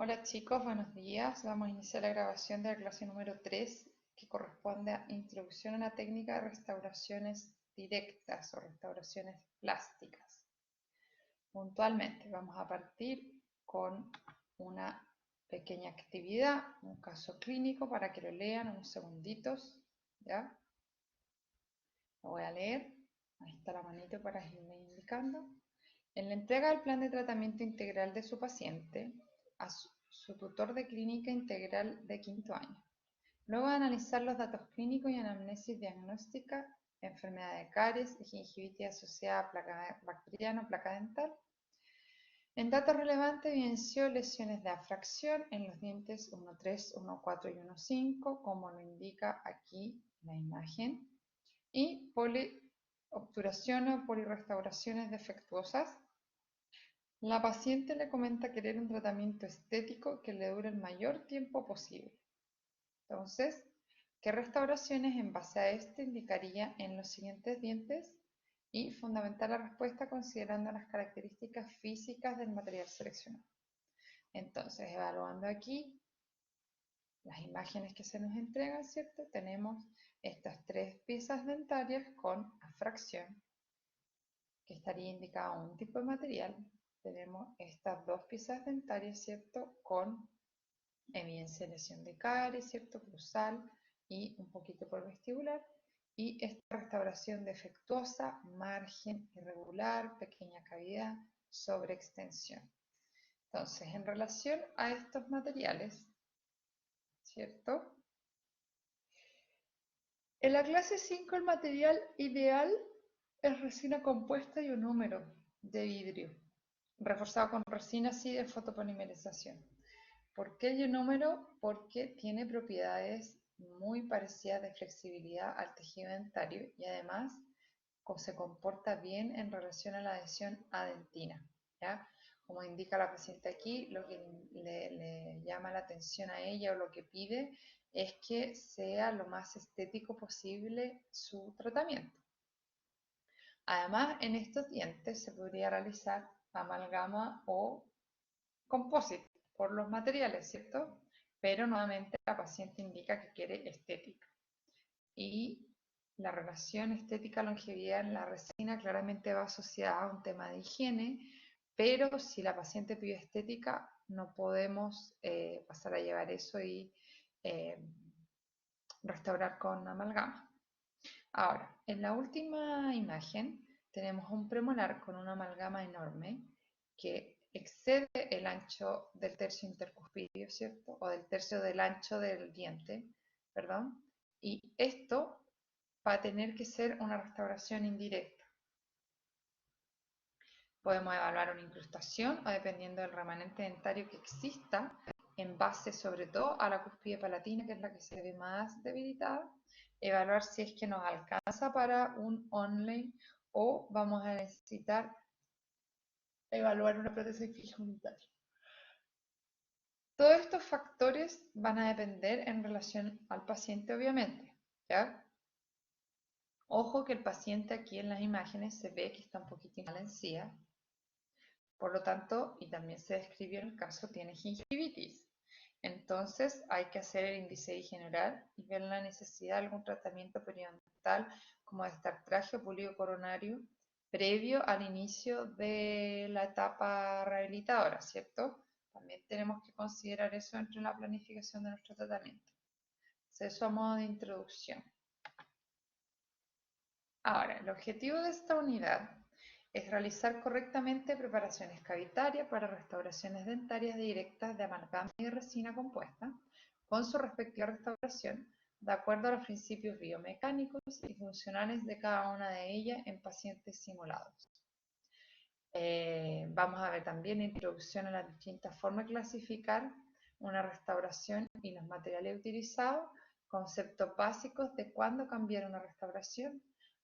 Hola chicos, buenos días. Vamos a iniciar la grabación de la clase número 3 que corresponde a Introducción a la técnica de restauraciones directas o restauraciones plásticas. Puntualmente vamos a partir con una pequeña actividad, un caso clínico para que lo lean unos segunditos. ¿Ya? Lo voy a leer. Ahí está la manito para irle indicando. En la entrega del plan de tratamiento integral de su paciente a su tutor de clínica integral de quinto año. Luego de analizar los datos clínicos y anamnesis diagnóstica, enfermedad de caries y gingivitis asociada a placa bacteriana o placa dental, en datos relevantes evidenció lesiones de afracción en los dientes 1.3, 1.4 y 1.5, como lo indica aquí la imagen, y poliobturaciones o polirrestauraciones defectuosas. La paciente le comenta querer un tratamiento estético que le dure el mayor tiempo posible. Entonces, ¿qué restauraciones en base a esto indicaría en los siguientes dientes? Y fundamentar la respuesta considerando las características físicas del material seleccionado. Entonces, evaluando aquí las imágenes que se nos entregan, ¿cierto? Tenemos estas tres piezas dentarias con afracción, que estaría indicado un tipo de material. Tenemos estas dos piezas dentarias, ¿cierto? Con evidencia de lesión de caries, ¿cierto? Cruzal y un poquito por vestibular. Y esta restauración defectuosa, margen irregular, pequeña cavidad, sobreextensión. Entonces, en relación a estos materiales, ¿cierto? En la clase 5 el material ideal es resina compuesta y un número de vidrio, reforzado con resina así de fotopolimerización. ¿Por qué el número? Porque tiene propiedades muy parecidas de flexibilidad al tejido dentario y además se comporta bien en relación a la adhesión a dentina. ¿Ya? Como indica la paciente aquí, lo que le llama la atención a ella o lo que pide es que sea lo más estético posible su tratamiento. Además, en estos dientes se podría realizar amalgama o composite por los materiales, ¿cierto? Pero nuevamente la paciente indica que quiere estética. Y la relación estética-longevidad en la resina claramente va asociada a un tema de higiene, pero si la paciente pide estética, no podemos pasar a llevar eso y eh, restaurar con amalgama. Ahora, en la última imagen tenemos un premolar con una amalgama enorme que excede el ancho del tercio intercuspidio, ¿cierto? O del tercio del ancho del diente, perdón. Y esto va a tener que ser una restauración indirecta. Podemos evaluar una incrustación o dependiendo del remanente dentario que exista, en base sobre todo a la cúspide palatina, que es la que se ve más debilitada, evaluar si es que nos alcanza para un onlay o vamos a necesitar evaluar una prótesis fija unitaria. Todos estos factores van a depender en relación al paciente, obviamente, ¿ya? Ojo que el paciente aquí en las imágenes se ve que está un poquitín mal encía, por lo tanto, y también se describió en el caso, tiene gingivitis. Entonces hay que hacer el índice de higiene oral y ver la necesidad de algún tratamiento periodontal como destartraje o pulido coronario previo al inicio de la etapa rehabilitadora, ¿cierto? También tenemos que considerar eso dentro de la planificación de nuestro tratamiento. Eso a modo de introducción. Ahora, el objetivo de esta unidad es realizar correctamente preparaciones cavitarias para restauraciones dentarias directas de amalgama y resina compuesta, con su respectiva restauración, de acuerdo a los principios biomecánicos y funcionales de cada una de ellas en pacientes simulados. Vamos a ver también introducción a las distintas formas de clasificar una restauración y los materiales utilizados, conceptos básicos de cuándo cambiar una restauración,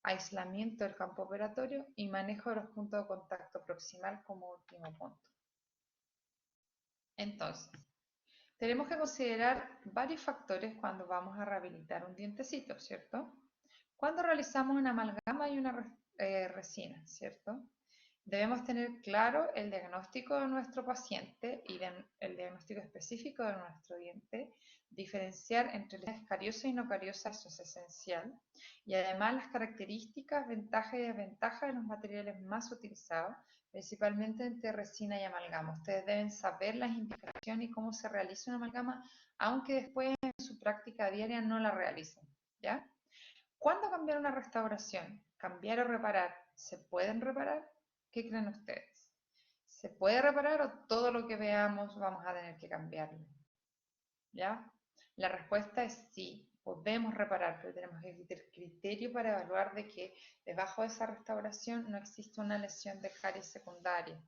aislamiento del campo operatorio y manejo de los puntos de contacto proximal como último punto. Entonces, tenemos que considerar varios factores cuando vamos a rehabilitar un dientecito, ¿cierto? Cuando realizamos una amalgama y una resina, ¿cierto? Debemos tener claro el diagnóstico de nuestro paciente y el diagnóstico específico de nuestro diente, diferenciar entre lesiones cariosas y no cariosas, eso es esencial, y además las características, ventajas y desventajas de los materiales más utilizados, principalmente entre resina y amalgama. Ustedes deben saber las indicaciones y cómo se realiza una amalgama, aunque después en su práctica diaria no la realicen, ¿ya? ¿Cuándo cambiar una restauración? ¿Cambiar o reparar? ¿Se pueden reparar? ¿Qué creen ustedes? ¿Se puede reparar o todo lo que veamos vamos a tener que cambiarlo? ¿Ya? La respuesta es sí, podemos reparar, pero tenemos que tener criterio para evaluar de que debajo de esa restauración no existe una lesión de caries secundaria.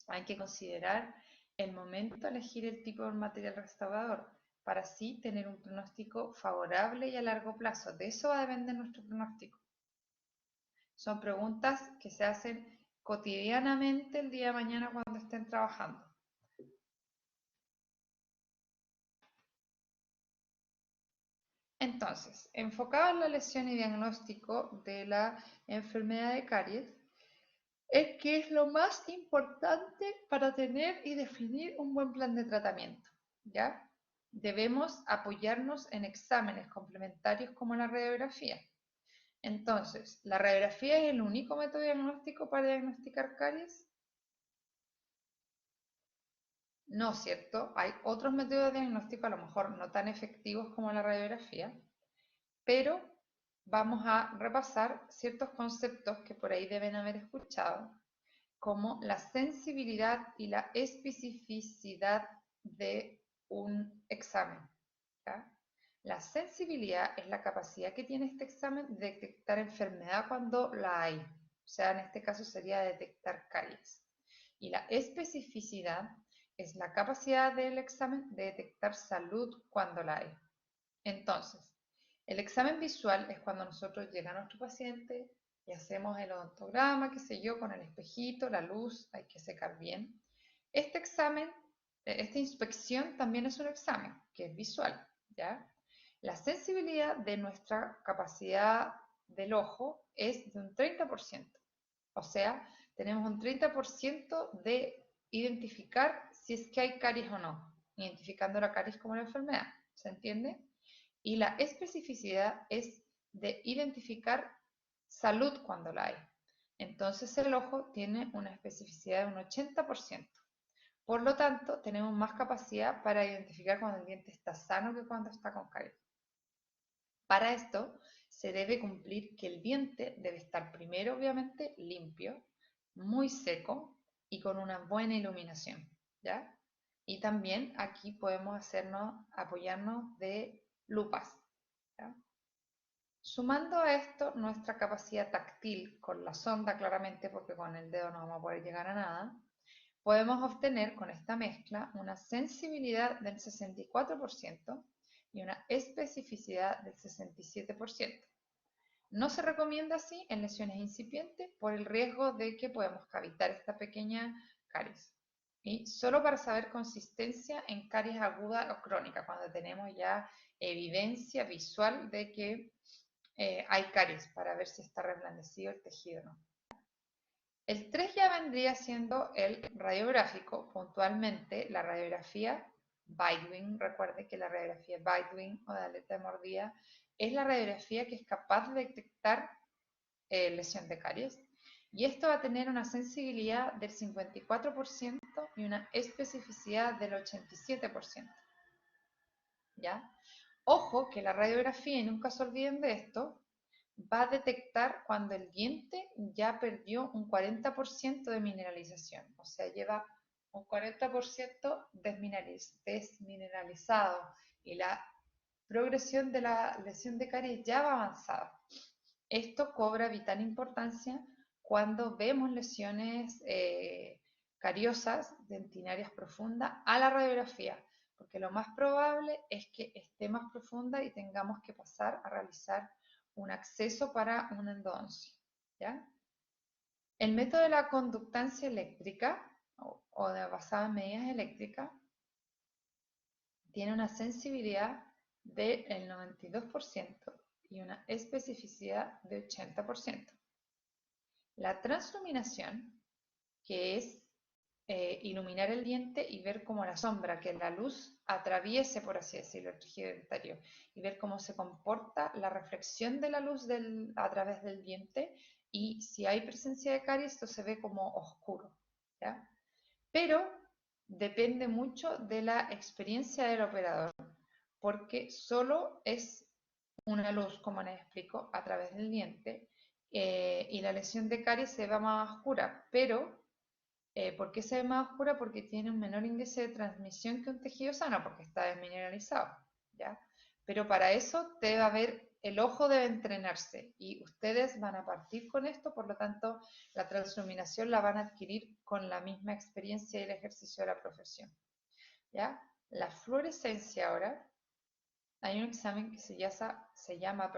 Hay que considerar el momento de elegir el tipo de material restaurador para así tener un pronóstico favorable y a largo plazo. De eso va a depender nuestro pronóstico. Son preguntas que se hacen cotidianamente el día de mañana cuando estén trabajando. Entonces, enfocado en la lesión y diagnóstico de la enfermedad de caries, es que es lo más importante para tener y definir un buen plan de tratamiento, ¿ya? Debemos apoyarnos en exámenes complementarios como la radiografía. Entonces, ¿la radiografía es el único método diagnóstico para diagnosticar caries? No, ¿cierto? Hay otros métodos de diagnóstico a lo mejor no tan efectivos como la radiografía, pero vamos a repasar ciertos conceptos que por ahí deben haber escuchado, como la sensibilidad y la especificidad de un examen, ¿ya? La sensibilidad es la capacidad que tiene este examen de detectar enfermedad cuando la hay, o sea, en este caso sería detectar caries. Y la especificidad es la capacidad del examen de detectar salud cuando la hay. Entonces, el examen visual es cuando nosotros llega a nuestro paciente y hacemos el odontograma, qué sé yo, con el espejito, la luz, hay que secar bien. Este examen, esta inspección también es un examen, que es visual, ¿ya? La sensibilidad de nuestra capacidad del ojo es de un 30%. O sea, tenemos un 30% de identificar si es que hay caries o no, identificando la caries como la enfermedad. ¿Se entiende? Y la especificidad es de identificar salud cuando la hay. Entonces el ojo tiene una especificidad de un 80%. Por lo tanto, tenemos más capacidad para identificar cuando el diente está sano que cuando está con caries. Para esto, se debe cumplir que el diente debe estar primero, obviamente, limpio, muy seco y con una buena iluminación, ¿ya? Y también aquí podemos apoyarnos de lupas, ¿ya? Sumando a esto nuestra capacidad táctil con la sonda, claramente, porque con el dedo no vamos a poder llegar a nada, podemos obtener con esta mezcla una sensibilidad del 64% y una especificidad del 67%. No se recomienda así en lesiones incipientes por el riesgo de que podemos cavitar esta pequeña caries. Y solo para saber consistencia en caries aguda o crónica, cuando tenemos ya evidencia visual de que hay caries, para ver si está reblandecido el tejido o no. El 3 ya vendría siendo el radiográfico, puntualmente la radiografía Bite-Wing. Recuerde que la radiografía Bite-Wing o de aleta de mordida es la radiografía que es capaz de detectar lesión de caries. Y esto va a tener una sensibilidad del 54% y una especificidad del 87%. ¿Ya? Ojo que la radiografía, y nunca se olviden de esto, va a detectar cuando el diente ya perdió un 40% de mineralización, o sea, lleva un 40% desmineralizado y la progresión de la lesión de caries ya va avanzada. Esto cobra vital importancia cuando vemos lesiones cariosas dentinarias profundas a la radiografía, porque lo más probable es que esté más profunda y tengamos que pasar a realizar un acceso para una endodoncia, ¿ya? El método de la conductancia eléctrica basado en medidas eléctricas tiene una sensibilidad del 92% y una especificidad de 80%. La transluminación, que es iluminar el diente y ver cómo la sombra, que la luz atraviese, por así decirlo, el tejido dentario y ver cómo se comporta la reflexión de la luz a través del diente y si hay presencia de caries, esto se ve como oscuro, ¿ya? Pero depende mucho de la experiencia del operador, porque solo es una luz, como les explico, a través del diente y la lesión de caries se va más oscura, pero ¿por qué se ve más oscura? Porque tiene un menor índice de transmisión que un tejido sano, porque está desmineralizado, ¿ya? Pero para eso debe haber, el ojo debe entrenarse y ustedes van a partir con esto, por lo tanto, la transluminación la van a adquirir con la misma experiencia y el ejercicio de la profesión, ¿ya? La fluorescencia ahora, hay un examen que se llama,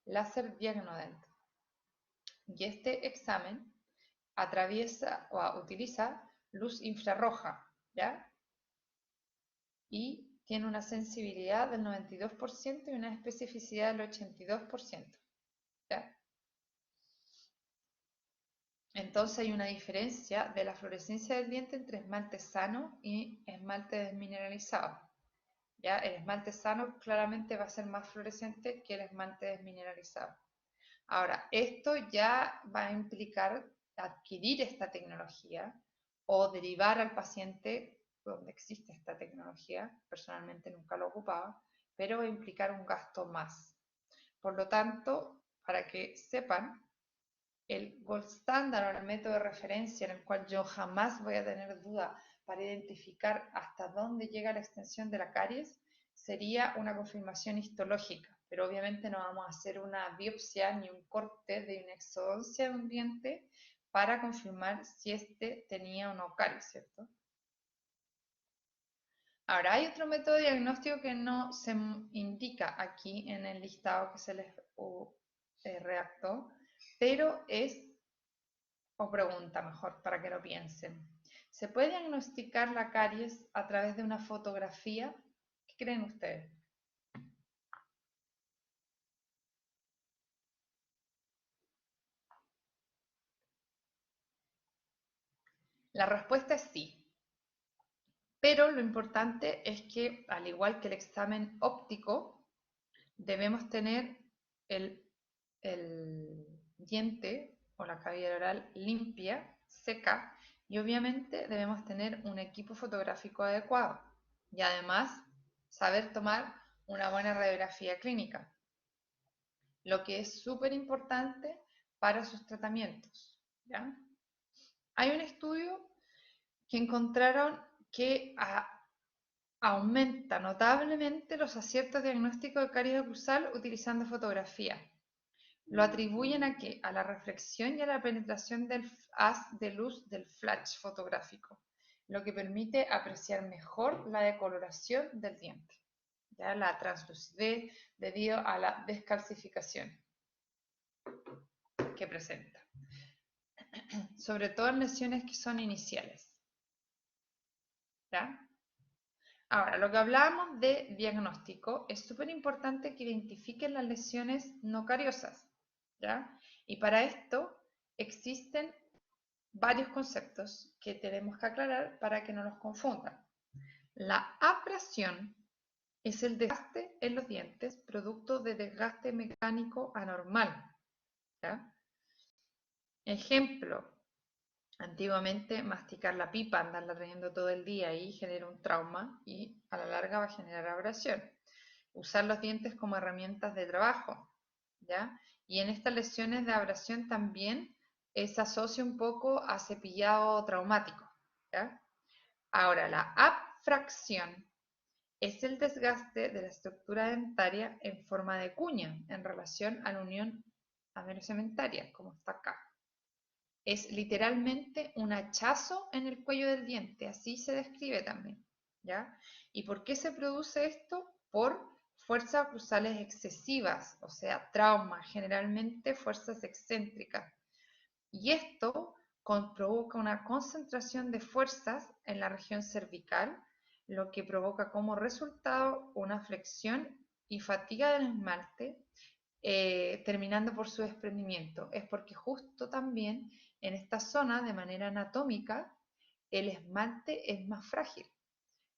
láser diagnodent. Y este examen atraviesa o utiliza luz infrarroja, ¿ya? Y tiene una sensibilidad del 92% y una especificidad del 82%, ¿ya? Entonces hay una diferencia de la fluorescencia del diente entre esmalte sano y esmalte desmineralizado, ¿ya? El esmalte sano claramente va a ser más fluorescente que el esmalte desmineralizado. Ahora, esto ya va a implicar adquirir esta tecnología o derivar al paciente donde existe esta tecnología. Personalmente nunca lo ocupaba, pero va a implicar un gasto más. Por lo tanto, para que sepan, el gold standard o el método de referencia en el cual yo jamás voy a tener duda para identificar hasta dónde llega la extensión de la caries sería una confirmación histológica, pero obviamente no vamos a hacer una biopsia ni un corte de una exodoncia de un diente para confirmar si este tenía o no caries, ¿cierto? Ahora, hay otro método de diagnóstico que no se indica aquí en el listado que se les redactó, pero es o pregunta mejor, para que lo piensen. ¿Se puede diagnosticar la caries a través de una fotografía? ¿Qué creen ustedes? La respuesta es sí, pero lo importante es que, al igual que el examen óptico, debemos tener el, el diente o la cavidad oral limpia, seca, y obviamente debemos tener un equipo fotográfico adecuado y además saber tomar una buena radiografía clínica, lo que es súper importante para sus tratamientos, ¿ya? Hay un estudio que encontraron que aumenta notablemente los aciertos diagnósticos de caries oclusal utilizando fotografía. Lo atribuyen a qué? A la reflexión y a la penetración del haz de luz del flash fotográfico, lo que permite apreciar mejor la decoloración del diente, ¿ya? La translucidez debido a la descalcificación que presenta, sobre todo en lesiones que son iniciales, ¿ya? Ahora, lo que hablábamos de diagnóstico, es súper importante que identifiquen las lesiones no cariosas, ¿ya? Y para esto existen varios conceptos que tenemos que aclarar para que no los confundan. La abrasión es el desgaste en los dientes producto de desgaste mecánico anormal, ¿ya? Ejemplo, antiguamente masticar la pipa, andarla trayendo todo el día y genera un trauma y a la larga va a generar abrasión. Usar los dientes como herramientas de trabajo, ¿ya? Y en estas lesiones de abrasión también se asocia un poco a cepillado traumático, ¿ya? Ahora, la abfracción es el desgaste de la estructura dentaria en forma de cuña en relación a la unión amenocementaria, como está acá. Es literalmente un hachazo en el cuello del diente, así se describe también, ¿ya? ¿Y por qué se produce esto? Por fuerzas oclusales excesivas, o sea, trauma, generalmente fuerzas excéntricas. Y esto provoca una concentración de fuerzas en la región cervical, lo que provoca como resultado una flexión y fatiga del esmalte terminando por su desprendimiento. Es porque justo también en esta zona, de manera anatómica, el esmalte es más frágil.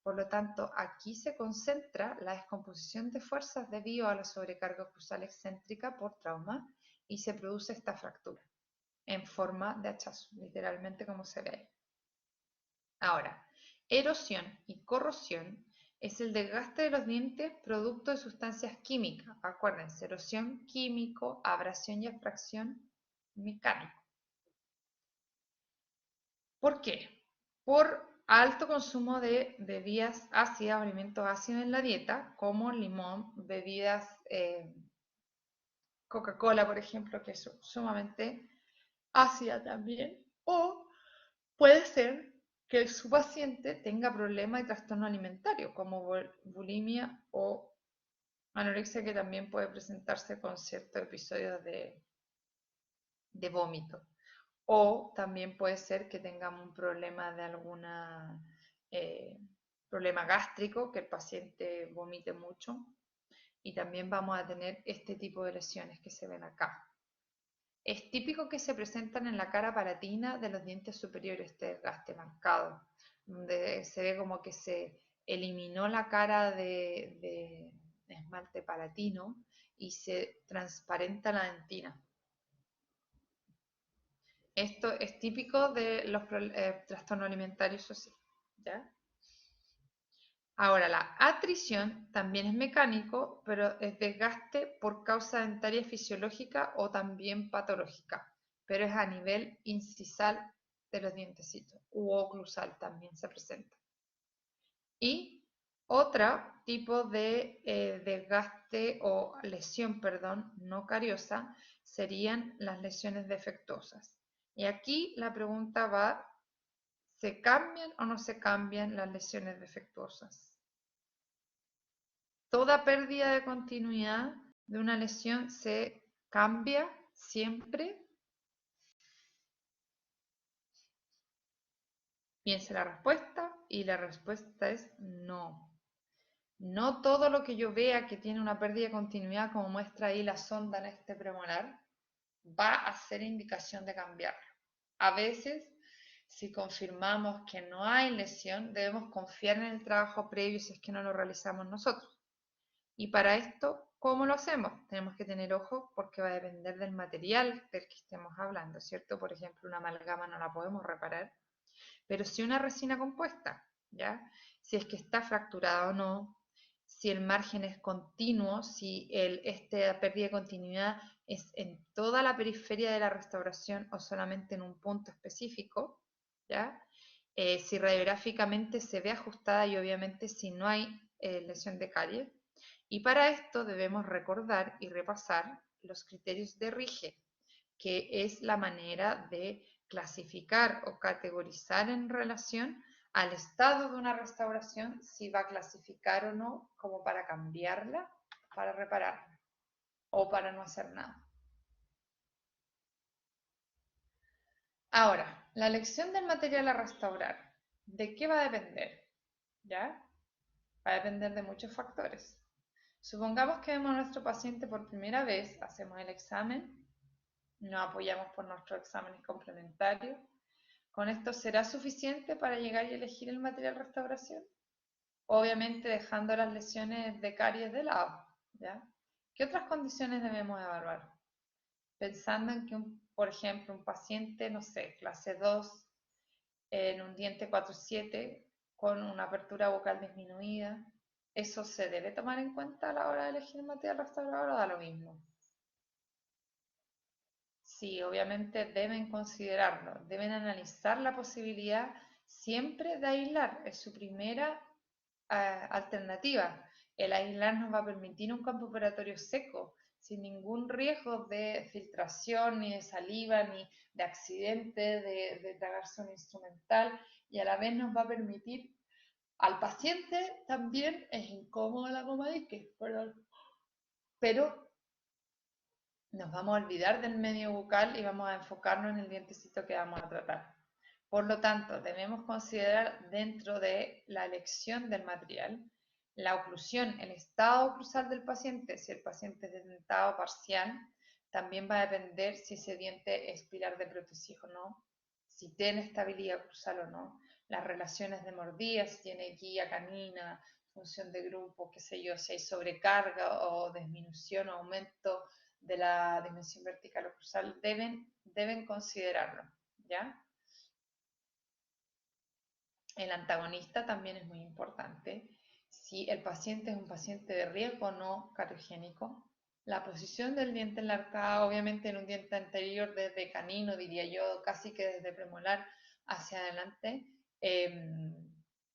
Por lo tanto, aquí se concentra la descomposición de fuerzas debido a la sobrecarga oclusal excéntrica por trauma y se produce esta fractura en forma de hachazo, literalmente como se ve ahí. Ahora, erosión y corrosión es el desgaste de los dientes producto de sustancias químicas. Acuérdense, erosión químico, abrasión y abfracción mecánico. ¿Por qué? Por alto consumo de bebidas ácidas o alimentos ácidos en la dieta, como limón, bebidas Coca-Cola, por ejemplo, que es sumamente ácida también, o puede ser que su paciente tenga problemas de trastorno alimentario, como bulimia o anorexia, que también puede presentarse con ciertos episodios de vómito. O también puede ser que tengamos un problema de alguna problema gástrico, que el paciente vomite mucho, y también vamos a tener este tipo de lesiones que se ven acá. Es típico que se presentan en la cara palatina de los dientes superiores, este desgaste marcado, donde se ve como que se eliminó la cara de esmalte palatino y se transparenta la dentina. Esto es típico de los trastornos alimentarios, eso sí, ¿ya? Ahora, la atrición también es mecánico, pero es desgaste por causa dentaria fisiológica o también patológica, pero es a nivel incisal de los dientecitos, u oclusal también se presenta. Y otro tipo de desgaste o lesión, perdón, no cariosa, serían las lesiones defectuosas. Y aquí la pregunta va, ¿se cambian o no se cambian las lesiones defectuosas? Toda pérdida de continuidad de una lesión se cambia siempre. Piense la respuesta y la respuesta es no. No todo lo que yo vea que tiene una pérdida de continuidad, como muestra ahí la sonda en este premolar, va a ser indicación de cambiarlo. A veces, si confirmamos que no hay lesión, debemos confiar en el trabajo previo si es que no lo realizamos nosotros. Y para esto, ¿cómo lo hacemos? Tenemos que tener ojo porque va a depender del material del que estemos hablando, ¿cierto? Por ejemplo, una amalgama no la podemos reparar, pero si una resina compuesta, ¿ya? Si es que está fracturada o no, si el margen es continuo, si esta pérdida de continuidad es en toda la periferia de la restauración o solamente en un punto específico, ¿ya? Si radiográficamente se ve ajustada y obviamente si no hay lesión de caries. Y para esto debemos recordar y repasar los criterios de RIGE, que es la manera de clasificar o categorizar en relación al estado de una restauración, si va a clasificar o no, como para cambiarla, para repararla o para no hacer nada. Ahora, la elección del material a restaurar, ¿de qué va a depender? ¿Ya? Va a depender de muchos factores. Supongamos que vemos a nuestro paciente por primera vez, hacemos el examen, nos apoyamos por nuestros exámenes complementarios. ¿Con esto será suficiente para llegar y elegir el material restauración? Obviamente dejando las lesiones de caries de lado, ¿ya? ¿Qué otras condiciones debemos evaluar? Pensando en que, por ejemplo, un paciente, no sé, clase 2, en un diente 4-7, con una apertura bucal disminuida, ¿eso se debe tomar en cuenta a la hora de elegir el material restaurador o da lo mismo? Sí, obviamente deben considerarlo, deben analizar la posibilidad siempre de aislar, es su primera alternativa. El aislar nos va a permitir un campo operatorio seco, sin ningún riesgo de filtración, ni de saliva, ni de accidente, de tragarse un instrumental, y a la vez nos va a permitir al paciente también, es incómodo la goma dique, pero nos vamos a olvidar del medio bucal y vamos a enfocarnos en el dientecito que vamos a tratar. Por lo tanto, debemos considerar dentro de la elección del material La oclusión, el estado oclusal del paciente, si el paciente es de dentado parcial, también va a depender si ese diente es pilar de prótesis o no, si tiene estabilidad oclusal o no, las relaciones de mordida, si tiene guía canina, función de grupo, qué sé yo, si hay sobrecarga o disminución o aumento de la dimensión vertical oclusal, deben considerarlo, ¿ya? El antagonista también es muy importante. Si el paciente es un paciente de riesgo no cariogénico, la posición del diente en la arcada, obviamente en un diente anterior desde canino, diría yo, casi que desde premolar hacia adelante,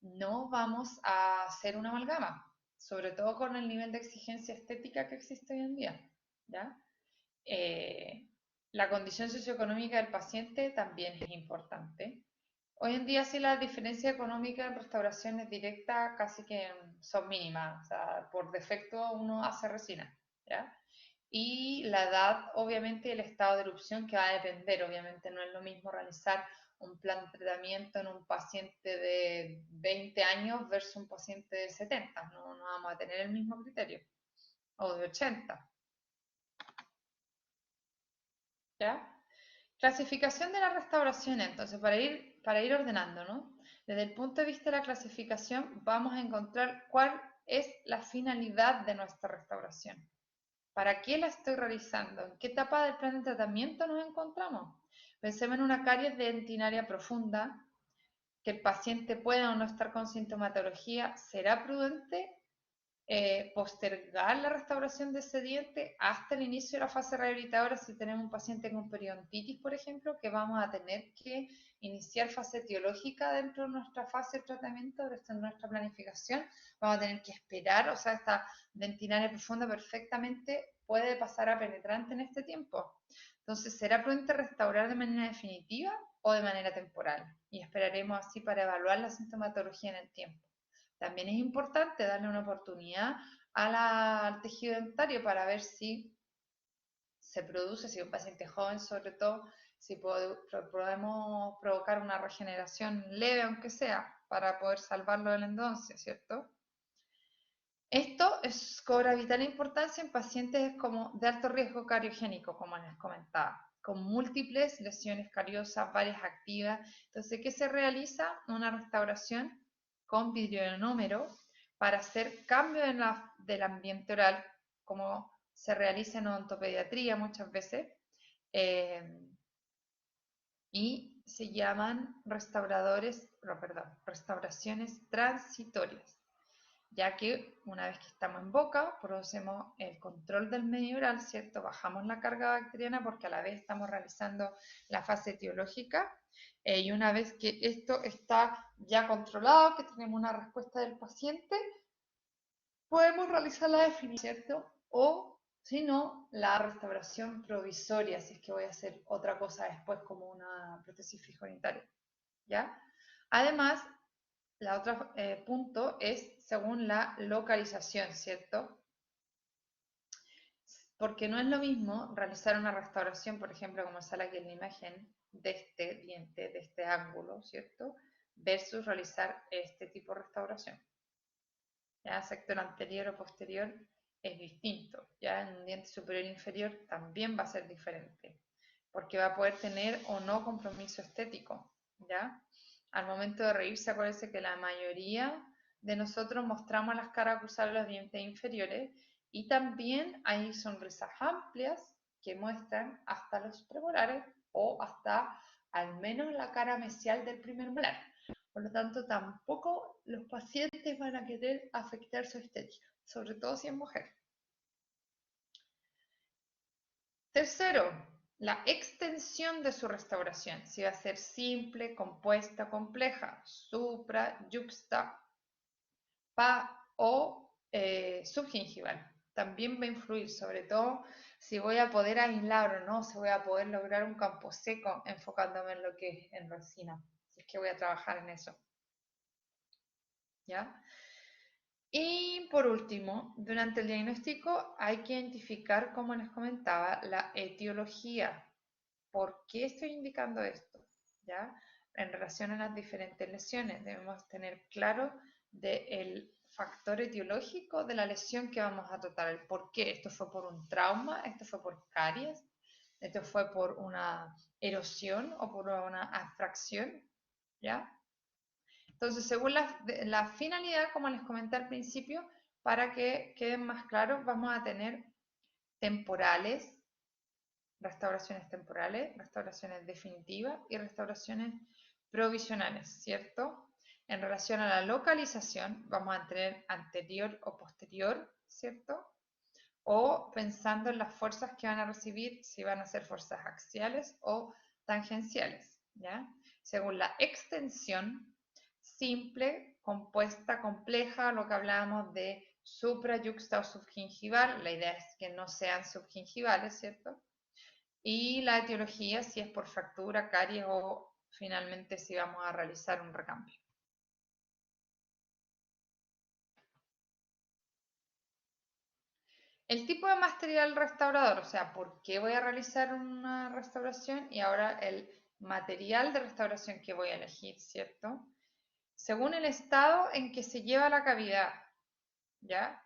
no vamos a hacer una amalgama, sobre todo con el nivel de exigencia estética que existe hoy en día, ¿ya? Eh, la condición socioeconómica del paciente también es importante. Hoy en día sí las diferencias económicas en restauraciones directas casi que son mínimas, o sea, por defecto uno hace resina, ¿ya? Y la edad, obviamente, y el estado de erupción que va a depender, obviamente no es lo mismo realizar un plan de tratamiento en un paciente de 20 años versus un paciente de 70, no vamos a tener el mismo criterio, o de 80, ¿ya? Clasificación de la restauración, entonces, para ir ordenando, ¿no? Desde el punto de vista de la clasificación, vamos a encontrar cuál es la finalidad de nuestra restauración. ¿Para qué la estoy realizando? ¿En qué etapa del plan de tratamiento nos encontramos? Pensemos en una caries dentinaria profunda, que el paciente pueda o no estar con sintomatología. ¿Será prudente postergar la restauración de ese diente hasta el inicio de la fase rehabilitadora si tenemos un paciente con periodontitis, por ejemplo, que vamos a tener que iniciar fase etiológica dentro de nuestra fase de tratamiento, de nuestra planificación? Vamos a tener que esperar, o sea, esta dentinaria profunda perfectamente puede pasar a penetrante en este tiempo. Entonces, ¿será prudente restaurar de manera definitiva o de manera temporal? Y esperaremos así para evaluar la sintomatología en el tiempo. También es importante darle una oportunidad al tejido dentario para ver si se produce, si un paciente joven sobre todo, si podemos provocar una regeneración leve, aunque sea, para poder salvarlo del endodoncia, ¿cierto? Esto cobra vital importancia en pacientes como de alto riesgo cariogénico, como les comentaba, con múltiples lesiones cariosas, varias activas. Entonces, ¿qué se realiza? Una restauración con vidrioionómero para hacer cambio del ambiente oral, como se realiza en odontopediatría muchas veces, eh, y se llaman restauraciones transitorias, ya que una vez que estamos en boca, producimos el control del medio oral, ¿cierto? Bajamos la carga bacteriana porque a la vez estamos realizando la fase etiológica, y una vez que esto está ya controlado, que tenemos una respuesta del paciente, podemos realizar la definición, ¿cierto? O, si no, la restauración provisoria, si es que voy a hacer otra cosa después como una prótesis fijoritaria, ¿ya? Además, el otro punto es según la localización, ¿cierto? Porque no es lo mismo realizar una restauración, por ejemplo, como sale aquí en la imagen, de este diente, de este ángulo, ¿cierto? Versus realizar este tipo de restauración. Ya sector anterior o posterior es distinto. Ya en un diente superior e inferior también va a ser diferente, porque va a poder tener o no compromiso estético, ¿ya? Al momento de reírse, acuérdense que la mayoría de nosotros mostramos las caras cruzadas de los dientes inferiores, y también hay sonrisas amplias que muestran hasta los premolares o hasta al menos la cara mesial del primer molar. Por lo tanto, tampoco los pacientes van a querer afectar su estética, sobre todo si es mujer. Tercero, la extensión de su restauración. Si va a ser simple, compuesta, compleja, supra, yuxta, o subgingival. También va a influir, sobre todo si voy a poder aislar o no, si voy a poder lograr un campo seco enfocándome en lo que es en resina. Si es que voy a trabajar en eso. ¿Ya? Y por último, durante el diagnóstico hay que identificar, como les comentaba, la etiología. ¿Por qué estoy indicando esto? ¿Ya? En relación a las diferentes lesiones, debemos tener claro del factor etiológico de la lesión que vamos a tratar, el por qué. Esto fue por un trauma, esto fue por caries, esto fue por una erosión o por una abfracción, ¿ya? Entonces, según la finalidad, como les comenté al principio, para que queden más claros, vamos a tener temporales, restauraciones definitivas y restauraciones provisionales, ¿cierto? En relación a la localización, vamos a tener anterior o posterior, ¿cierto? O pensando en las fuerzas que van a recibir, si van a ser fuerzas axiales o tangenciales, ¿ya? Según la extensión, simple, compuesta, compleja, lo que hablábamos de supra, yuxta o subgingival, la idea es que no sean subgingivales, ¿cierto? Y la etiología, si es por fractura, caries o finalmente si vamos a realizar un recambio. El tipo de material restaurador, o sea, ¿por qué voy a realizar una restauración? Y ahora el material de restauración que voy a elegir, ¿cierto? Según el estado en que se lleva la cavidad, ¿ya?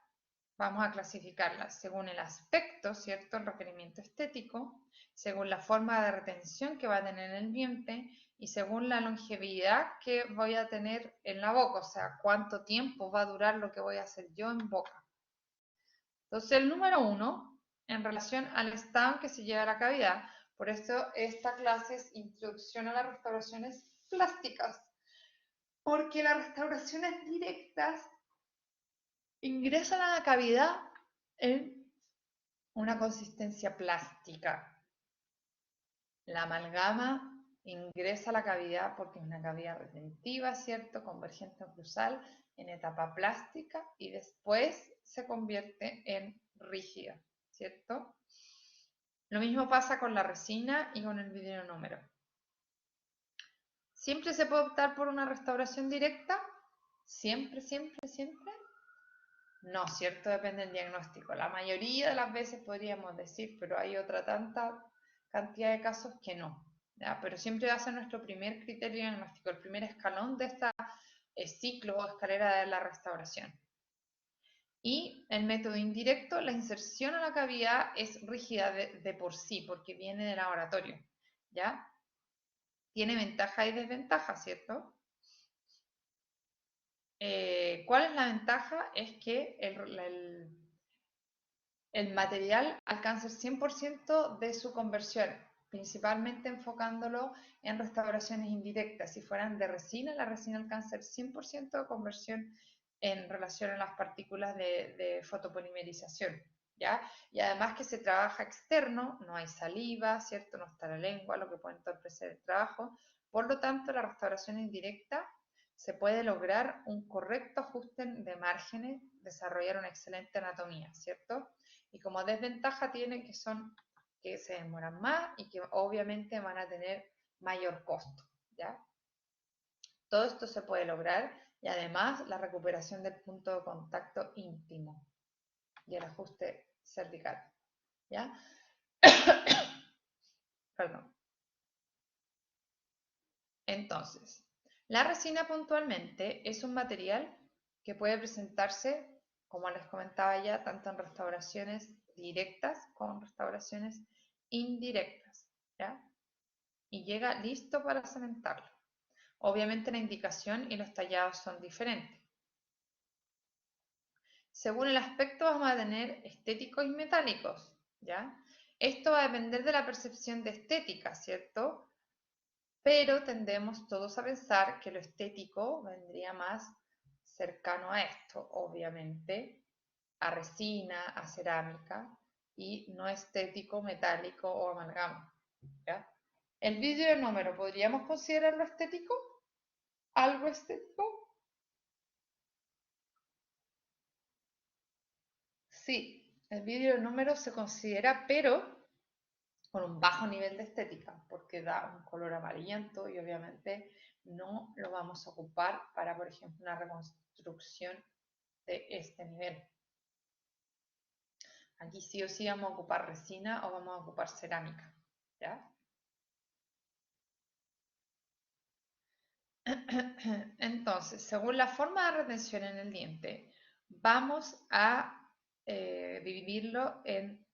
Vamos a clasificarla según el aspecto, ¿cierto? El requerimiento estético, según la forma de retención que va a tener el diente y según la longevidad que voy a tener en la boca, o sea, cuánto tiempo va a durar lo que voy a hacer yo en boca. Entonces, el número 1, en relación al estado en que se lleva la cavidad, por eso esta clase es Introducción a las Restauraciones Plásticas, porque las restauraciones directas ingresan a la cavidad en una consistencia plástica. La amalgama ingresa a la cavidad porque es una cavidad retentiva, ¿cierto? Convergente oclusal en etapa plástica y después se convierte en rígida, ¿cierto? Lo mismo pasa con la resina y con el videonúmero. ¿Siempre se puede optar por una restauración directa? ¿Siempre, siempre, siempre? No, ¿cierto? Depende del diagnóstico. La mayoría de las veces podríamos decir, pero hay otra tanta cantidad de casos que no, ¿ya? Pero siempre va a ser nuestro primer criterio diagnóstico, el primer escalón de este ciclo o escalera de la restauración. Y el método indirecto, la inserción a la cavidad es rígida de por sí, porque viene del laboratorio, ¿ya? Tiene ventajas y desventajas, ¿cierto? ¿Cuál es la ventaja? Es que el material alcanza el 100% de su conversión, principalmente enfocándolo en restauraciones indirectas. Si fueran de resina, la resina alcanza el 100% de conversión en relación a las partículas de fotopolimerización, ¿ya? Y además que se trabaja externo, no hay saliva, ¿cierto? No está la lengua, lo que puede entorpecer el trabajo. Por lo tanto, la restauración indirecta se puede lograr un correcto ajuste de márgenes, desarrollar una excelente anatomía, ¿cierto? Y como desventaja tienen que son que se demoran más y que obviamente van a tener mayor costo, ¿ya? Todo esto se puede lograr y además la recuperación del punto de contacto íntimo y el ajuste cervical, ¿ya? Perdón. Entonces, la resina puntualmente es un material que puede presentarse, como les comentaba ya, tanto en restauraciones directas como en restauraciones indirectas, ¿ya? Y llega listo para cementarlo. Obviamente la indicación y los tallados son diferentes. Según el aspecto vamos a tener estéticos y metálicos, ¿ya? Esto va a depender de la percepción de estética, ¿cierto? Pero tendemos todos a pensar que lo estético vendría más cercano a esto, obviamente, a resina, a cerámica, y no estético, metálico o amalgama, ¿ya? El videonúmero, ¿podríamos considerarlo estético? ¿Algo estético? Sí, el videonúmero se considera, pero con un bajo nivel de estética, porque da un color amarillento y obviamente no lo vamos a ocupar para, por ejemplo, una reconstrucción de este nivel. Aquí sí o sí vamos a ocupar resina o vamos a ocupar cerámica, ¿ya? Entonces, según la forma de retención en el diente, vamos a dividirlo en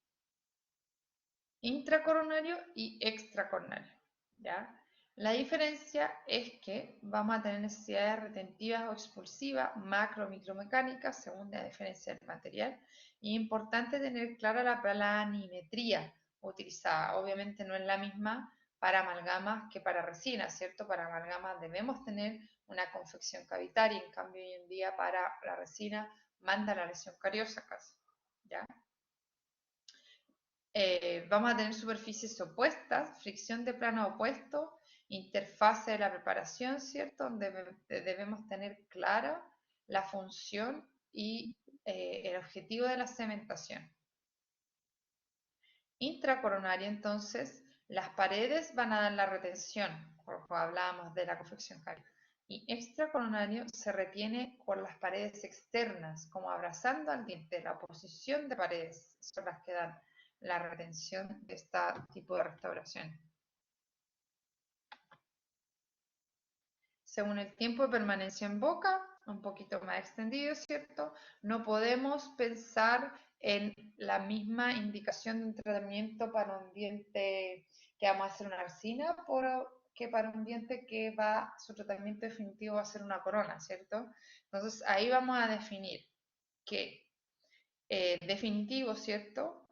intracoronario y extracoronario, ¿ya? La diferencia es que vamos a tener necesidades retentivas o expulsivas, macro o micromecánicas, según la diferencia del material. Y es importante tener clara la planimetría utilizada. Obviamente no es la misma para amalgamas que para resina, ¿cierto? Para amalgamas debemos tener una confección cavitaria, en cambio hoy en día para la resina manda la lesión cariosa casi, ¿ya? Vamos a tener superficies opuestas, fricción de plano opuesto, interfase de la preparación, ¿cierto? Donde debemos tener clara la función y el objetivo de la cementación. Intracoronaria, entonces, las paredes van a dar la retención, como hablábamos de la confección cárnica. Y extracoronario se retiene con las paredes externas, como abrazando al diente. La posición de paredes son las que dan la retención de este tipo de restauración. Según el tiempo de permanencia en boca, un poquito más extendido, ¿cierto? No podemos pensar en la misma indicación de un tratamiento para un diente que vamos a hacer una resina que para un diente que su tratamiento definitivo va a ser una corona, ¿cierto? Entonces ahí vamos a definir que definitivo, ¿cierto?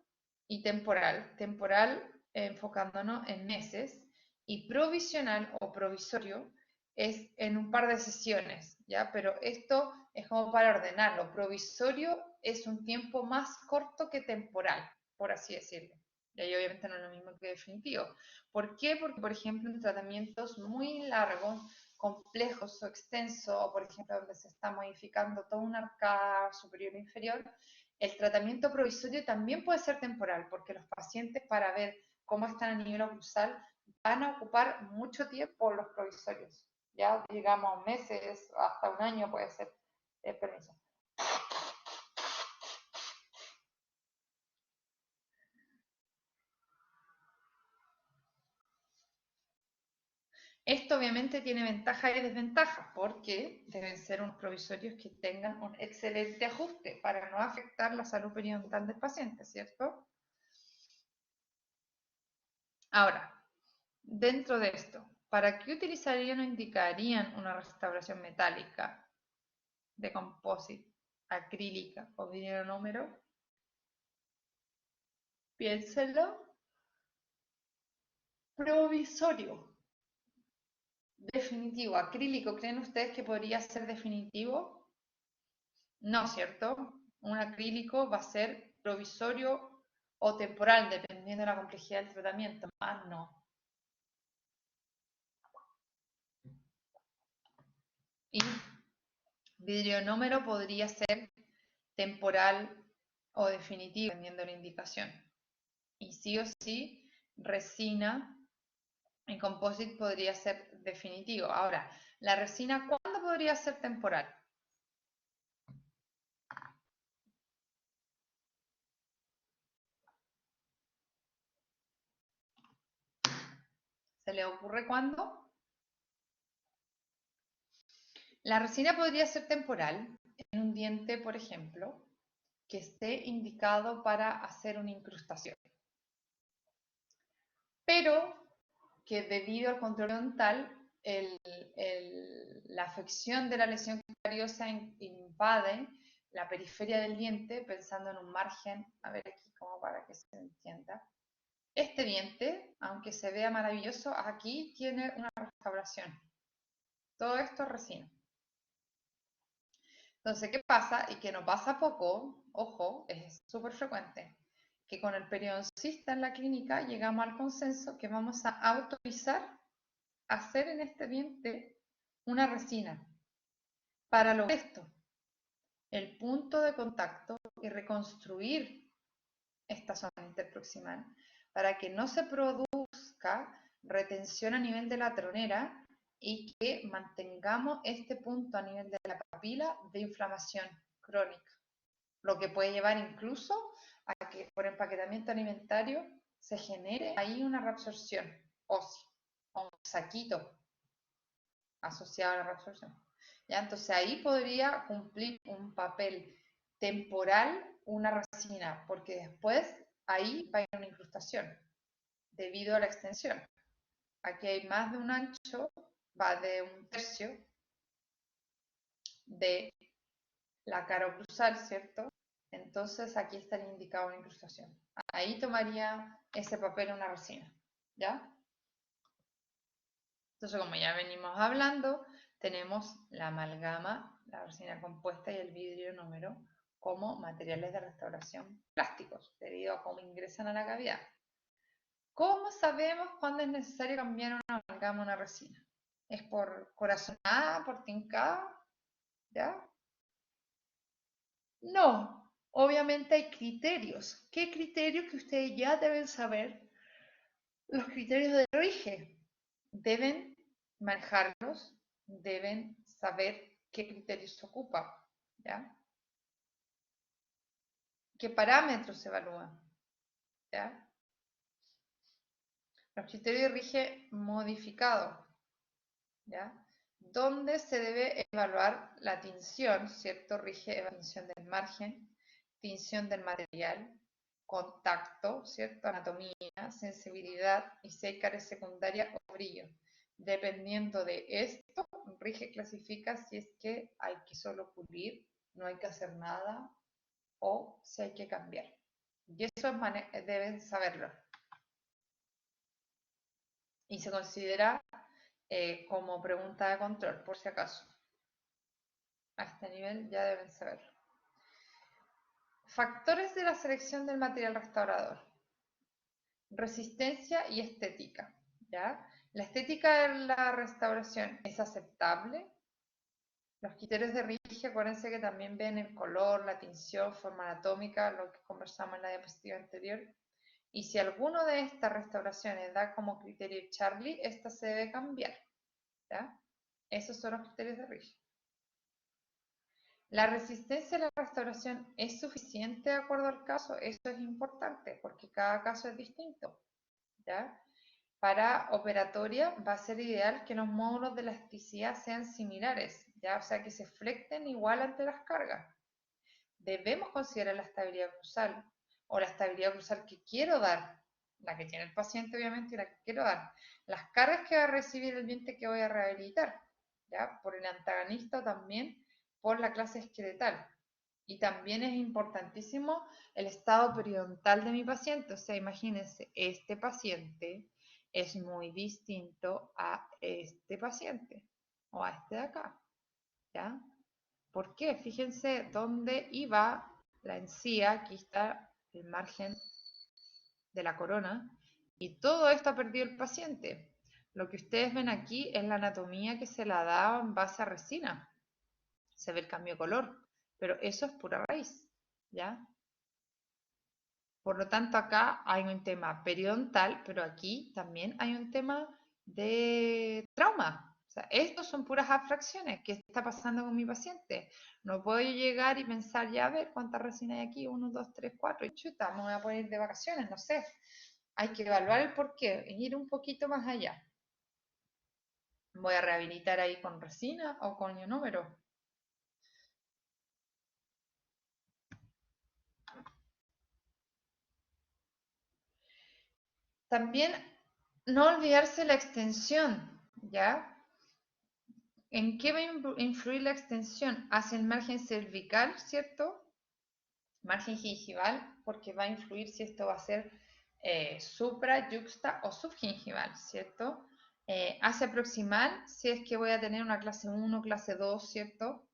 Y temporal. Temporal enfocándonos en meses y provisional o provisorio es en un par de sesiones, ¿ya? Pero esto es como para ordenarlo. Provisorio es un tiempo más corto que temporal, por así decirlo. Y ahí obviamente no es lo mismo que definitivo. ¿Por qué? Porque, por ejemplo, en tratamientos muy largos, complejos o extensos, o por ejemplo donde se está modificando toda una arcada superior e inferior, el tratamiento provisorio también puede ser temporal, porque los pacientes para ver cómo están a nivel oclusal van a ocupar mucho tiempo los provisorios. Ya digamos meses, hasta un año puede ser el permiso. Esto obviamente tiene ventajas y desventajas porque deben ser unos provisorios que tengan un excelente ajuste para no afectar la salud periodontal del paciente, ¿cierto? Ahora, dentro de esto, ¿para qué utilizarían o indicarían una restauración metálica de composite, acrílica o vidrio? Piénsenlo. Provisorio. Definitivo. Acrílico, ¿creen ustedes que podría ser definitivo? No, ¿cierto? Un acrílico va a ser provisorio o temporal, dependiendo de la complejidad del tratamiento. Más no. Y vidrio podría ser temporal o definitivo, dependiendo de la indicación. Y sí o sí, resina en composite podría ser definitivo. Ahora, ¿la resina cuándo podría ser temporal? ¿Se le ocurre cuándo? La resina podría ser temporal en un diente, por ejemplo, que esté indicado para hacer una incrustación, pero que debido al control dental, la afección de la lesión cariosa invade la periferia del diente, pensando en un margen, a ver aquí como para que se entienda. Este diente, aunque se vea maravilloso, aquí tiene una restauración. Todo esto es resina. Entonces, ¿qué pasa? Y que no pasa poco, ojo, es súper frecuente, que con el periodoncista en la clínica llegamos al consenso que vamos a autorizar hacer en este diente una resina. Para lograr esto, el punto de contacto y reconstruir esta zona interproximal para que no se produzca retención a nivel de la tronera y que mantengamos este punto a nivel de la papila de inflamación crónica, lo que puede llevar incluso a que por empaquetamiento alimentario se genere ahí una reabsorción ósea, un saquito. asociado a la resolución. ¿Ya? Entonces ahí podría cumplir un papel temporal una resina, porque después ahí va a ir una incrustación debido a la extensión. Aquí hay más de un ancho, va de 1/3 de la cara oclusal, ¿cierto? Entonces aquí estaría indicado una incrustación. Ahí tomaría ese papel una resina, ¿ya? Entonces, como ya venimos hablando, tenemos la amalgama, la resina compuesta y el vidrio número como materiales de restauración plásticos, debido a cómo ingresan a la cavidad. ¿Cómo sabemos cuándo es necesario cambiar una amalgama a una resina? ¿Es por corazonada, por tincada? ¿Ya? No, obviamente hay criterios. ¿Qué criterios que ustedes ya deben saber? Los criterios de RIGE. Deben manejarlos, deben saber qué criterios se ocupan, ¿ya? ¿Qué parámetros se evalúan? ¿Ya? Los criterios de RIGE modificados, ¿ya? ¿Dónde se debe evaluar la tinción, ¿cierto? RIGE, tinción del margen, tinción del material, contacto, ¿cierto? Anatomía, sensibilidad y si hay caries secundarias o brillo. Dependiendo de esto, RIGE clasifica si es que hay que solo pulir, no hay que hacer nada o si hay que cambiar. Y eso deben saberlo. Y se considera como pregunta de control, por si acaso. A este nivel ya deben saberlo. Factores de la selección del material restaurador. Resistencia y estética. ¿Ya? La estética de la restauración es aceptable. Los criterios de RIGE, acuérdense que también ven el color, la tinción, forma anatómica, lo que conversamos en la diapositiva anterior. Y si alguno de estas restauraciones da como criterio Charlie, esta se debe cambiar. ¿Ya? Esos son los criterios de RIGE. ¿La resistencia a la restauración es suficiente de acuerdo al caso? Eso es importante porque cada caso es distinto. ¿Ya? Para operatoria va a ser ideal que los módulos de elasticidad sean similares, ¿ya? O sea, que se flecten igual ante las cargas. Debemos considerar la estabilidad cruzal o la estabilidad cruzal que quiero dar, la que tiene el paciente obviamente y la que quiero dar. Las cargas que va a recibir el diente que voy a rehabilitar, ¿ya? Por el antagonista o también por la clase esqueletal. Y también es importantísimo el estado periodontal de mi paciente. O sea, imagínense, este paciente es muy distinto a este paciente o a este de acá, ¿ya? ¿Por qué? Fíjense dónde iba la encía, aquí está el margen de la corona, y todo esto ha perdido el paciente. Lo que ustedes ven aquí es la anatomía que se la da en base a resina. Se ve el cambio de color, pero eso es pura raíz, ¿ya? Por lo tanto, acá hay un tema periodontal, pero aquí también hay un tema de trauma. O sea, estos son puras abstracciones. ¿Qué está pasando con mi paciente? No puedo llegar y pensar, ya a ver cuántas resinas hay aquí, 1, 2, 3, 4, y chuta, me voy a poner de vacaciones, no sé. Hay que evaluar el porqué, ir un poquito más allá. ¿Voy a rehabilitar ahí con resina o con ionómero? También no olvidarse la extensión, ¿ya? ¿En qué va a influir la extensión? Hacia el margen cervical, ¿cierto? Margen gingival, porque va a influir si esto va a ser supra, yuxta o subgingival, ¿cierto? Hacia proximal, si es que voy a tener una clase 1, clase 2, ¿cierto?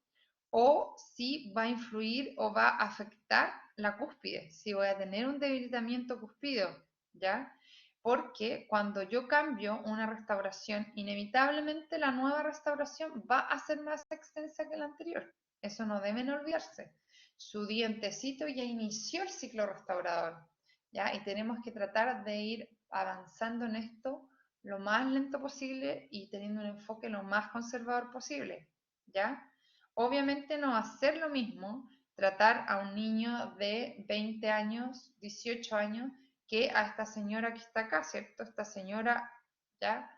O si va a influir o va a afectar la cúspide, si voy a tener un debilitamiento cúspido, ¿ya? Porque cuando yo cambio una restauración, inevitablemente la nueva restauración va a ser más extensa que la anterior. Eso no deben olvidarse. Su dientecito ya inició el ciclo restaurador, ¿ya? Y tenemos que tratar de ir avanzando en esto lo más lento posible y teniendo un enfoque lo más conservador posible, ¿ya? Obviamente no va a ser lo mismo tratar a un niño de 20 años, 18 años, que a esta señora que está acá, ¿cierto? Esta señora ya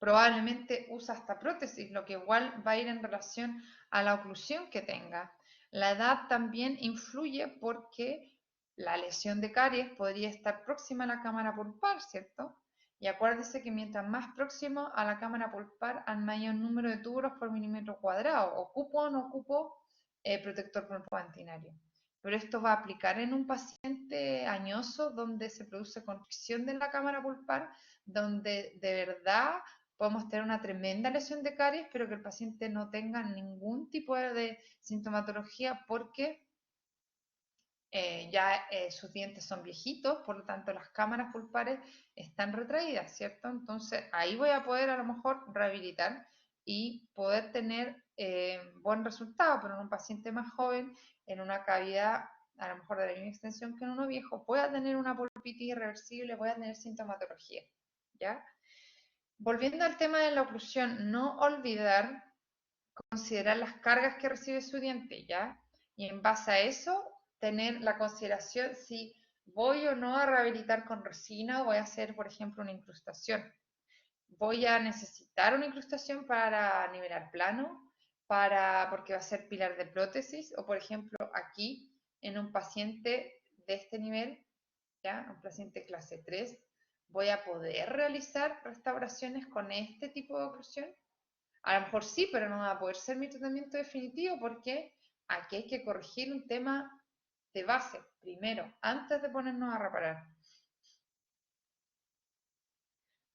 probablemente usa hasta prótesis, lo que igual va a ir en relación a la oclusión que tenga. La edad también influye porque la lesión de caries podría estar próxima a la cámara pulpar, ¿cierto? Y acuérdese que mientras más próximo a la cámara pulpar, al mayor número de túbulos por milímetro cuadrado. ¿Ocupo o no ocupo protector pulpoantinario? Pero esto va a aplicar en un paciente añoso donde se produce constricción de la cámara pulpar, donde de verdad podemos tener una tremenda lesión de caries, pero que el paciente no tenga ningún tipo de sintomatología porque ya sus dientes son viejitos, por lo tanto las cámaras pulpares están retraídas, ¿cierto? Entonces ahí voy a poder a lo mejor rehabilitar y poder tener buen resultado, pero en un paciente más joven, en una cavidad a lo mejor de la misma extensión que en uno viejo, voy a tener una pulpitis irreversible, voy a tener sintomatología, ¿ya? Volviendo al tema de la oclusión, no olvidar considerar las cargas que recibe su diente, ¿ya? Y en base a eso, tener la consideración si voy o no a rehabilitar con resina o voy a hacer, por ejemplo, una incrustación. Voy a necesitar una incrustación para nivelar plano, porque va a ser pilar de prótesis, o por ejemplo, aquí, en un paciente de este nivel, ¿ya? Un paciente clase 3, voy a poder realizar restauraciones con este tipo de oclusión. A lo mejor sí, pero no va a poder ser mi tratamiento definitivo porque aquí hay que corregir un tema de base primero, antes de ponernos a reparar.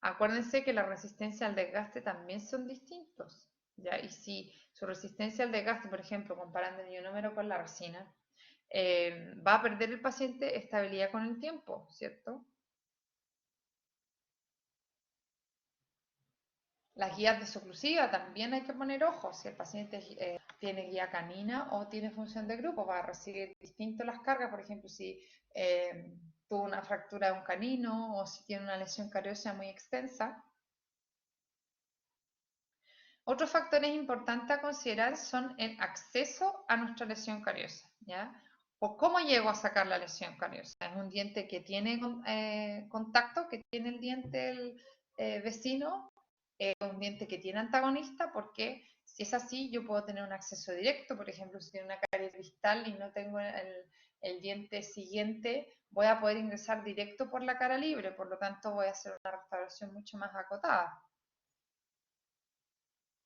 Acuérdense que la resistencia al desgaste también son distintos, ¿ya? Y si su resistencia al desgaste, por ejemplo, comparando el ionómero con la resina, va a perder el paciente estabilidad con el tiempo, ¿cierto? Las guías desoclusivas también hay que poner ojo. Si el paciente tiene guía canina o tiene función de grupo, va a recibir distinto las cargas. Por ejemplo, si tuvo una fractura de un canino o si tiene una lesión cariosa muy extensa. Otros factores importantes a considerar son el acceso a nuestra lesión cariosa, ¿ya? O cómo llego a sacar la lesión cariosa. Es un diente que tiene contacto, que tiene el diente el vecino, un diente que tiene antagonista, porque si es así, yo puedo tener un acceso directo. Por ejemplo, si tiene una caries distal y no tengo el diente siguiente, voy a poder ingresar directo por la cara libre, por lo tanto voy a hacer una restauración mucho más acotada.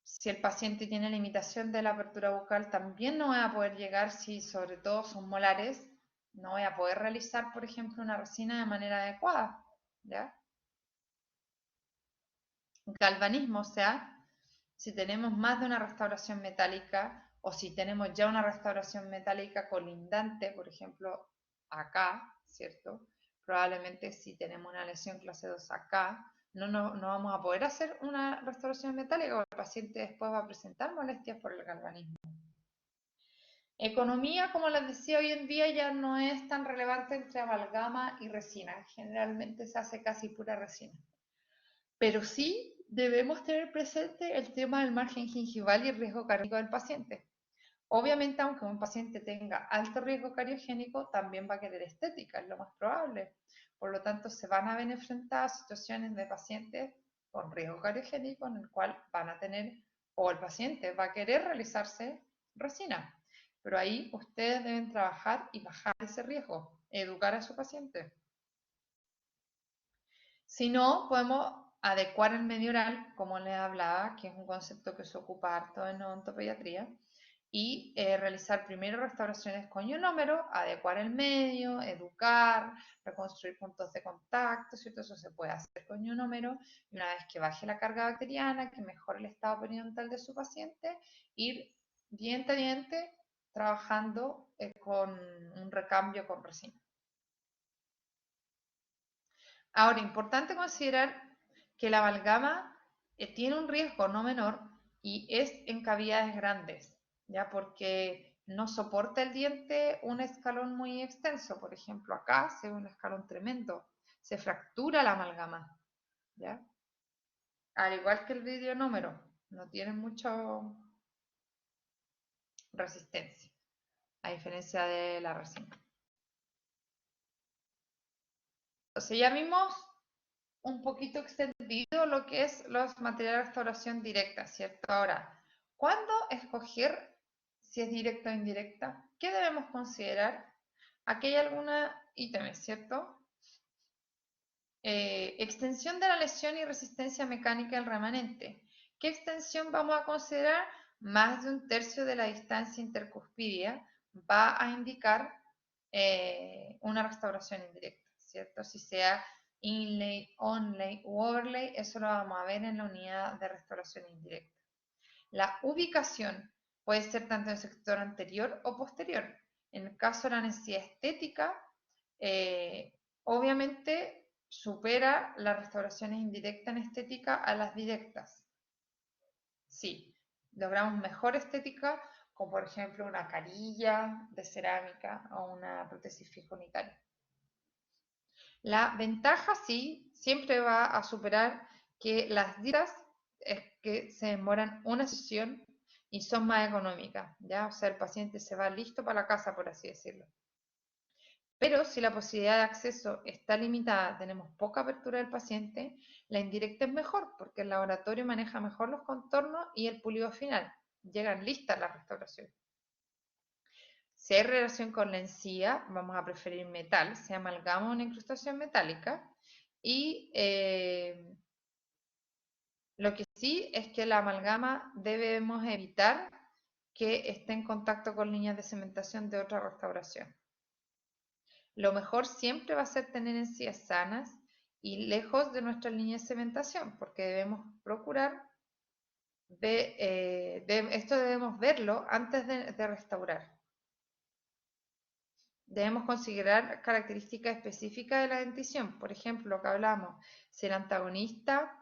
Si el paciente tiene limitación de la apertura bucal, también no voy a poder llegar, si sobre todo son molares, no voy a poder realizar, por ejemplo, una resina de manera adecuada, ¿ya? Galvanismo, o sea, si tenemos más de una restauración metálica o si tenemos ya una restauración metálica colindante, por ejemplo, acá, ¿cierto? Probablemente si tenemos una lesión clase 2 acá, no vamos a poder hacer una restauración metálica o el paciente después va a presentar molestias por el galvanismo. Economía, como les decía, hoy en día ya no es tan relevante entre amalgama y resina. Generalmente se hace casi pura resina. Pero sí debemos tener presente el tema del margen gingival y el riesgo cardíaco del paciente. Obviamente, aunque un paciente tenga alto riesgo cariogénico, también va a querer estética, es lo más probable. Por lo tanto, se van a ver enfrentadas situaciones de pacientes con riesgo cariogénico en el cual van a tener, o el paciente va a querer realizarse resina. Pero ahí ustedes deben trabajar y bajar ese riesgo, educar a su paciente. Si no, podemos adecuar el medio oral, como les hablaba, que es un concepto que se ocupa harto en odontopediatría, y realizar primero restauraciones con ionómero, adecuar el medio, educar, reconstruir puntos de contacto, ¿cierto? Eso se puede hacer con ionómero, y una vez que baje la carga bacteriana, que mejore el estado periodontal de su paciente, ir diente a diente trabajando con un recambio con resina. Ahora, importante considerar que la amalgama tiene un riesgo no menor y es en cavidades grandes, ¿ya? Porque no soporta el diente un escalón muy extenso. Por ejemplo, acá se ve un escalón tremendo, se fractura la amalgama, ¿ya? Al igual que el vidrio no tiene mucha resistencia, a diferencia de la resina. Entonces ya vimos un poquito extendido lo que es los materiales de restauración directa, ¿cierto? Ahora, ¿cuándo escoger si es directa o indirecta? ¿Qué debemos considerar? Aquí hay algunos ítems, ¿cierto? Extensión de la lesión y resistencia mecánica del remanente. ¿Qué extensión vamos a considerar? Más de un tercio de la distancia intercuspidia va a indicar una restauración indirecta, ¿cierto? Si sea inlay, onlay u overlay, eso lo vamos a ver en la unidad de restauración indirecta. La ubicación puede ser tanto en el sector anterior o posterior. En el caso de la necesidad estética, obviamente supera las restauraciones indirectas en estética a las directas. Sí, logramos mejor estética, como por ejemplo una carilla de cerámica o una prótesis fija unitaria. La ventaja sí, siempre va a superar que las directas es que se demoran una sesión y son más económicas, ¿ya? O sea, el paciente se va listo para la casa, por así decirlo. Pero si la posibilidad de acceso está limitada, tenemos poca apertura del paciente, la indirecta es mejor porque el laboratorio maneja mejor los contornos y el pulido final. Llegan listas las restauraciones. Si hay relación con la encía, vamos a preferir metal, si amalgama una incrustación metálica. Y lo que sí es que la amalgama debemos evitar que esté en contacto con líneas de cementación de otra restauración. Lo mejor siempre va a ser tener encías sanas y lejos de nuestras líneas de cementación, porque debemos procurar, esto debemos verlo antes de restaurar. Debemos considerar características específicas de la dentición, por ejemplo, lo que hablamos, si el antagonista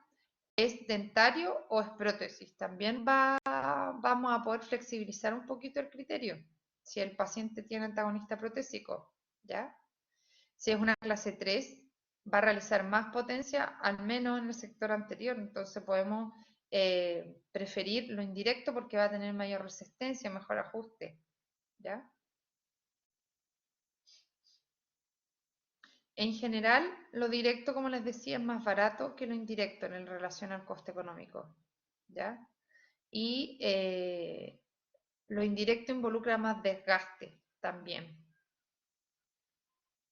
es dentario o es prótesis. También vamos a poder flexibilizar un poquito el criterio, si el paciente tiene antagonista protésico, ¿ya? Si es una clase 3, va a realizar más potencia, al menos en el sector anterior. Entonces podemos preferir lo indirecto porque va a tener mayor resistencia, mejor ajuste. ¿Ya? En general, lo directo, como les decía, es más barato que lo indirecto en relación al coste económico. ¿Ya? Y lo indirecto involucra más desgaste también,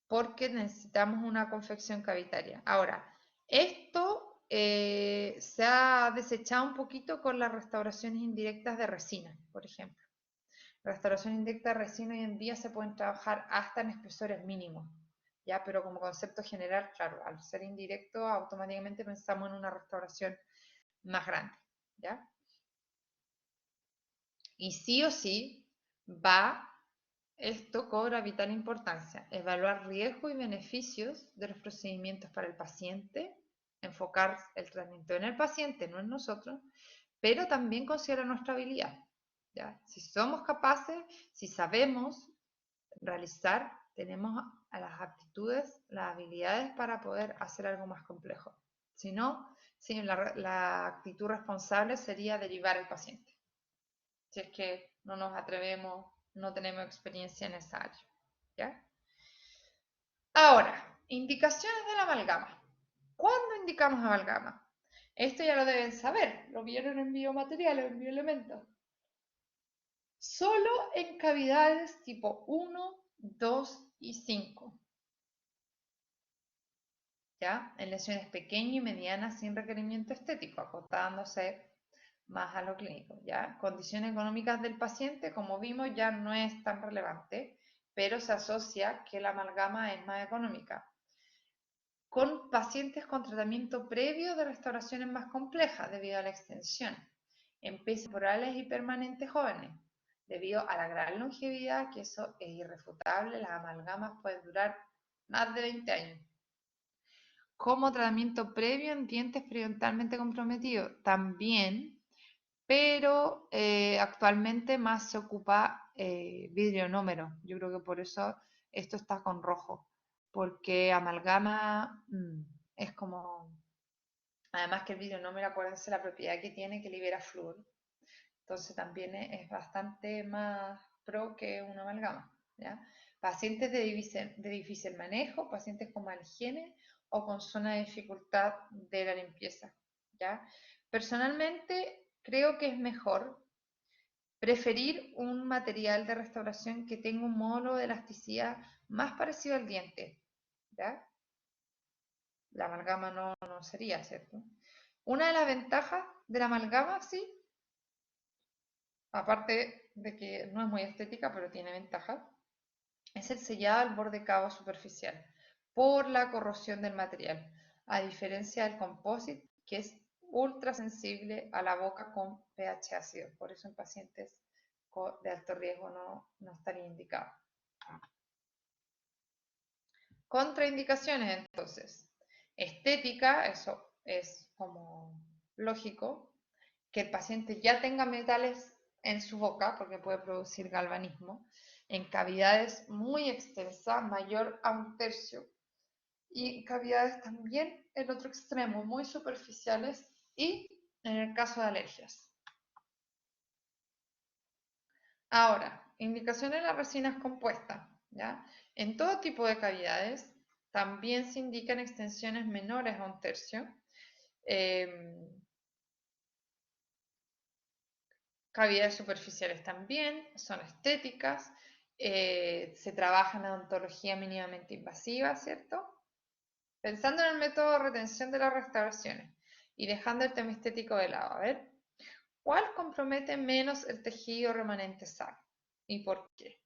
porque necesitamos una confección cavitaria. Ahora, esto se ha desechado un poquito con las restauraciones indirectas de resina, por ejemplo. Restauración indirecta de resina hoy en día se pueden trabajar hasta en espesores mínimos, ¿ya? Pero como concepto general, claro, al ser indirecto automáticamente pensamos en una restauración más grande, ¿ya? Y sí o sí esto cobra vital importancia, evaluar riesgos y beneficios de los procedimientos para el paciente, enfocar el tratamiento en el paciente, no en nosotros, pero también considerar nuestra habilidad. ¿Ya? Si somos capaces, si sabemos realizar, tenemos a las aptitudes, las habilidades para poder hacer algo más complejo. Si no, sí, la actitud responsable sería derivar al paciente. Si es que no nos atrevemos, no tenemos experiencia en esa área. ¿Ya? Ahora, indicaciones de la amalgama. ¿Cuándo indicamos amalgama? Esto ya lo deben saber, lo vieron en biomateriales, en bioelementos. Solo en cavidades tipo 1, 2 y 5. ¿Ya? En lesiones pequeñas y medianas sin requerimiento estético, acotándose más a lo clínico, ¿ya? Condiciones económicas del paciente, como vimos, ya no es tan relevante, pero se asocia que la amalgama es más económica. Con pacientes con tratamiento previo de restauraciones más complejas debido a la extensión, en peces temporales y permanentes jóvenes, debido a la gran longevidad, que eso es irrefutable, las amalgamas pueden durar más de 20 años. Como tratamiento previo en dientes periodontalmente comprometidos, también, pero actualmente más se ocupa vidrio ionómero. Yo creo que por eso esto está con rojo, porque amalgama es como, además que el vidrio ionómero, acuérdense la propiedad que tiene, que libera flúor, entonces también es bastante más pro que una amalgama, ¿ya? Pacientes de difícil manejo, pacientes con mal higiene o con zona de dificultad de la limpieza, ¿ya? Personalmente creo que es mejor preferir un material de restauración que tenga un módulo de elasticidad más parecido al diente, ¿ya? La amalgama no sería, ¿cierto? Una de las ventajas de la amalgama, sí, aparte de que no es muy estética, pero tiene ventajas, es el sellado al borde cabo superficial por la corrosión del material, a diferencia del composite, que es ultra sensible a la boca con pH ácido. Por eso en pacientes de alto riesgo no estaría indicado. Contraindicaciones, entonces. Estética, eso es como lógico, que el paciente ya tenga metales en su boca, porque puede producir galvanismo, en cavidades muy extensas, mayor a 1/3, y cavidades también en otro extremo, muy superficiales, y en el caso de alergias. Ahora, indicaciones de las resinas compuestas, ¿ya? En todo tipo de cavidades también se indican extensiones menores a 1/3. Cavidades superficiales también, son estéticas, se trabaja en odontología mínimamente invasiva, ¿cierto? Pensando en el método de retención de las restauraciones y dejando el tema estético de lado, a ver, ¿cuál compromete menos el tejido remanente sano? ¿Y por qué?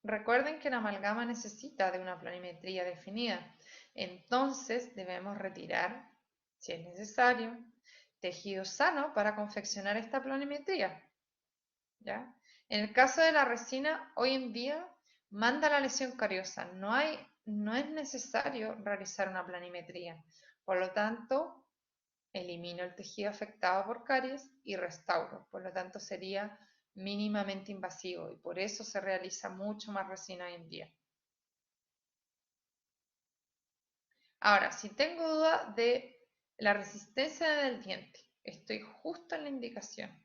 Recuerden que la amalgama necesita de una planimetría definida, entonces debemos retirar, si es necesario, tejido sano para confeccionar esta planimetría, ¿ya? En el caso de la resina, hoy en día manda la lesión cariosa, no es necesario realizar una planimetría, por lo tanto, elimino el tejido afectado por caries y restauro, por lo tanto sería mínimamente invasivo y por eso se realiza mucho más resina hoy en día. Ahora, si tengo duda de la resistencia del diente, estoy justo en la indicación.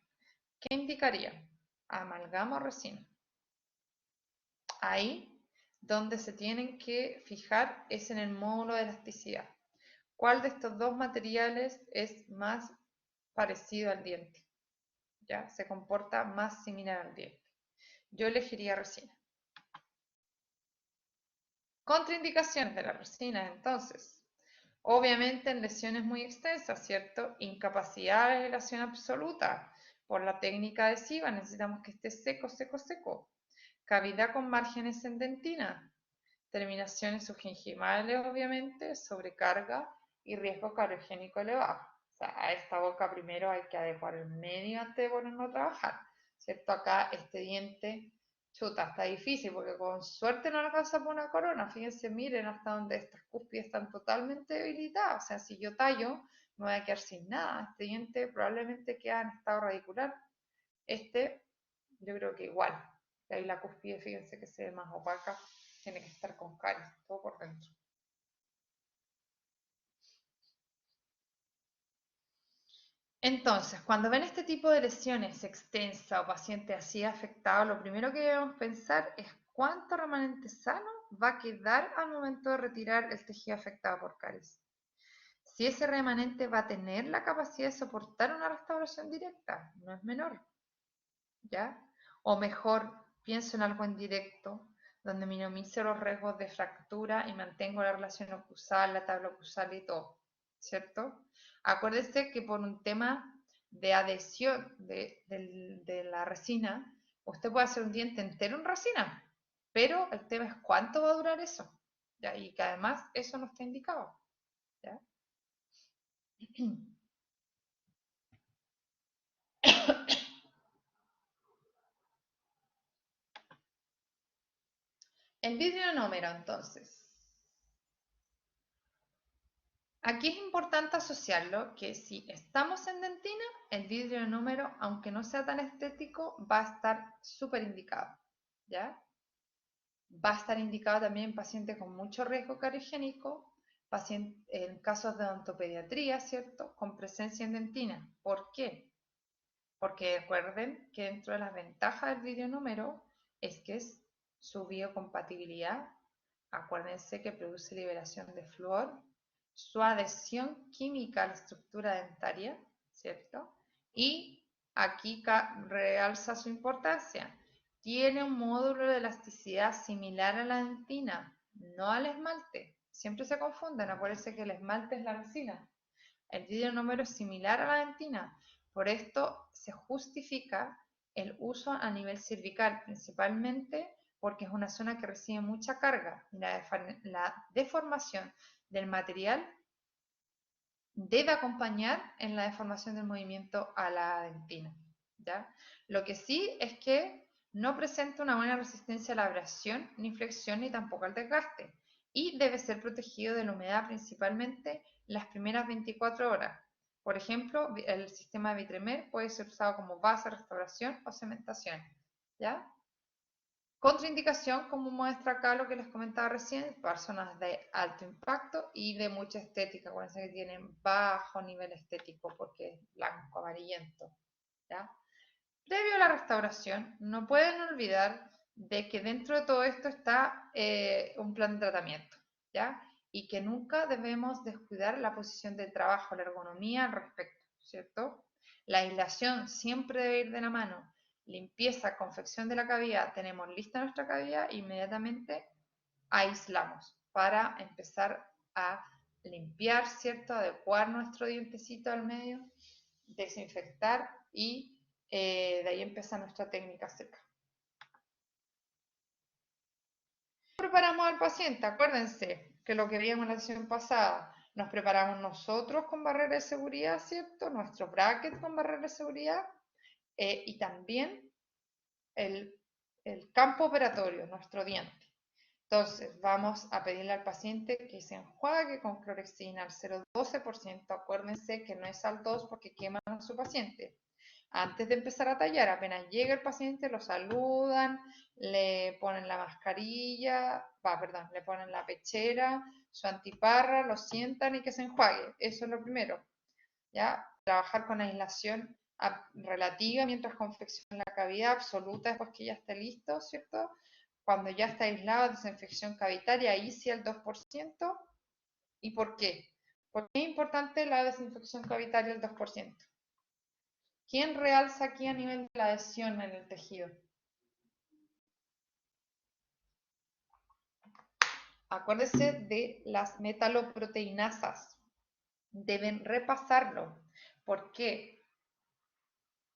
¿Qué indicaría? Amalgama o resina. Ahí donde se tienen que fijar es en el módulo de elasticidad. ¿Cuál de estos dos materiales es más parecido al diente? ¿Ya? Se comporta más similar al diente. Yo elegiría resina. Contraindicaciones de la resina, entonces. Obviamente en lesiones muy extensas, ¿cierto? Incapacidad de relación absoluta. Por la técnica adhesiva necesitamos que esté seco, seco, seco. Cavidad con márgenes en dentina. Terminaciones subgingivales, obviamente, sobrecarga y riesgo cariogénico elevado. O sea, a esta boca primero hay que adecuar el medio antes de ponerlo a trabajar, ¿cierto? Acá este diente, chuta, está difícil porque con suerte no alcanza por una corona. Fíjense, miren hasta donde estas cúspides están totalmente debilitadas. O sea, si yo tallo, me voy a quedar sin nada. Este diente probablemente queda en estado radicular. Este, yo creo que igual. Ahí la cúspide, fíjense que se ve más opaca, tiene que estar con caries, todo por dentro. Entonces, cuando ven este tipo de lesiones extensa o paciente así afectado, lo primero que debemos pensar es cuánto remanente sano va a quedar al momento de retirar el tejido afectado por caries. Si ese remanente va a tener la capacidad de soportar una restauración directa, no es menor, ¿ya? O mejor, pienso en algo indirecto, donde minimizo los riesgos de fractura y mantengo la relación oclusal, la tabla oclusal y todo, ¿cierto? Acuérdese que por un tema de adhesión de la resina, usted puede hacer un diente entero en resina, pero el tema es cuánto va a durar eso, ¿ya? Y que además eso no está indicado, ¿ya? El vidrio número, entonces. Aquí es importante asociarlo que si estamos en dentina, el vidrio de número, aunque no sea tan estético, va a estar súper indicado, ¿ya? Va a estar indicado también en pacientes con mucho riesgo cariogénico, en casos de odontopediatría, ¿cierto? Con presencia en dentina. ¿Por qué? Porque recuerden que dentro de las ventajas del vidrio número es que es su biocompatibilidad, acuérdense que produce liberación de flúor, su adhesión química a la estructura dentaria, ¿cierto? Y aquí realza su importancia. Tiene un módulo de elasticidad similar a la dentina, no al esmalte. Siempre se confunden, acuérdense que el esmalte es la resina. El vidrio es similar a la dentina. Por esto se justifica el uso a nivel cervical, principalmente porque es una zona que recibe mucha carga. La deformación del material debe acompañar en la deformación del movimiento a la dentina, ¿ya? Lo que sí es que no presenta una buena resistencia a la abrasión, ni flexión, ni tampoco al desgaste. Y debe ser protegido de la humedad principalmente las primeras 24 horas. Por ejemplo, el sistema de Vitremer puede ser usado como base, restauración o cementación, ¿ya? Contraindicación, como muestra acá lo que les comentaba recién, personas de alto impacto y de mucha estética. Acuérdense que tienen bajo nivel estético porque es blanco, amarillento, ¿ya? Previo a la restauración, no pueden olvidar de que dentro de todo esto está un plan de tratamiento, ¿ya? Y que nunca debemos descuidar la posición de trabajo, la ergonomía al respecto, ¿cierto? La aislación siempre debe ir de la mano. Limpieza, confección de la cavidad, tenemos lista nuestra cavidad, inmediatamente aislamos para empezar a limpiar, ¿cierto? Adecuar nuestro dientecito al medio, desinfectar y de ahí empieza nuestra técnica seca. Preparamos al paciente, acuérdense que lo que vimos en la sesión pasada, nos preparamos nosotros con barrera de seguridad, ¿cierto? Nuestro bracket con barrera de seguridad y también el campo operatorio, nuestro diente. Entonces, vamos a pedirle al paciente que se enjuague con clorexidina al 0,12%. Acuérdense que no es al 2 porque queman a su paciente. Antes de empezar a tallar, apenas llega el paciente, lo saludan, le ponen la mascarilla, le ponen la pechera, su antiparra, lo sientan y que se enjuague. Eso es lo primero. ¿Ya? Trabajar con aislación relativa mientras confecciona la cavidad, absoluta después que ya esté listo, ¿cierto? Cuando ya está aislado, desinfección cavitaria, ahí sí el 2%. ¿Y por qué? ¿Por qué es importante la desinfección cavitaria el 2%? ¿Quién realza aquí a nivel de la adhesión en el tejido? Acuérdese de las metaloproteinasas. Deben repasarlo. ¿Por qué?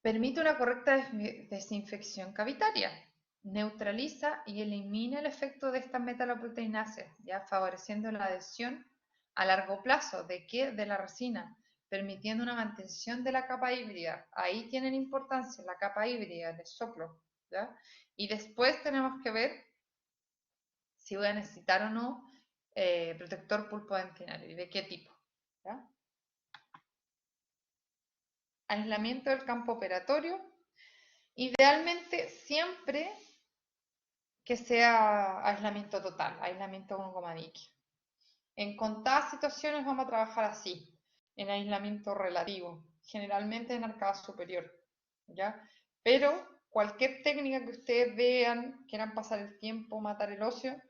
Permite una correcta desinfección cavitaria. Neutraliza y elimina el efecto de estas metaloproteinasas, ya favoreciendo la adhesión a largo plazo. ¿De qué? De la resina, permitiendo una mantención de la capa híbrida. Ahí tienen importancia la capa híbrida, el soplo, ¿ya? Y después tenemos que ver si voy a necesitar o no protector pulpo-dentinario y de qué tipo, ¿ya? Aislamiento del campo operatorio. Idealmente siempre que sea aislamiento total, aislamiento con goma Mickey. En contadas situaciones vamos a trabajar así, en aislamiento relativo, generalmente en arcada superior, ¿ya? Pero cualquier técnica que ustedes vean, quieran pasar el tiempo, matar el ocio,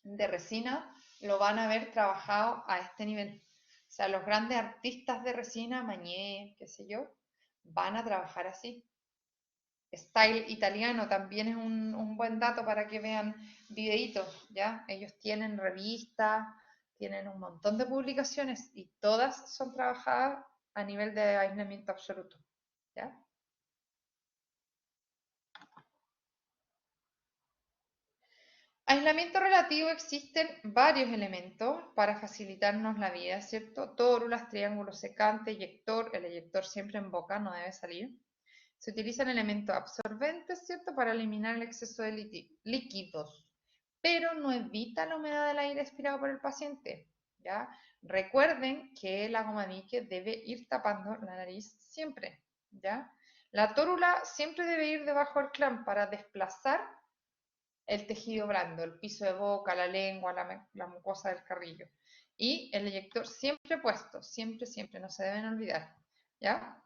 de resina, lo van a ver trabajado a este nivel. O sea, los grandes artistas de resina, Mañé, qué sé yo, van a trabajar así. Style italiano también es un buen dato para que vean videitos, ¿ya? Ellos tienen revistas, tienen un montón de publicaciones y todas son trabajadas a nivel de aislamiento absoluto, ¿ya? Aislamiento relativo existen varios elementos para facilitarnos la vida, ¿cierto? Tórulas, triángulos secantes, eyector, el eyector siempre en boca, no debe salir. Se utilizan elementos absorbentes, ¿cierto? Para eliminar el exceso de líquidos, pero no evita la humedad del aire expirado por el paciente, ¿ya? Recuerden que la goma níquel debe ir tapando la nariz siempre, ¿ya? La tórula siempre debe ir debajo del clamp para desplazar el tejido blando, el piso de boca, la lengua, la mucosa del carrillo. Y el eyector siempre puesto, siempre, siempre, no se deben olvidar, ¿ya?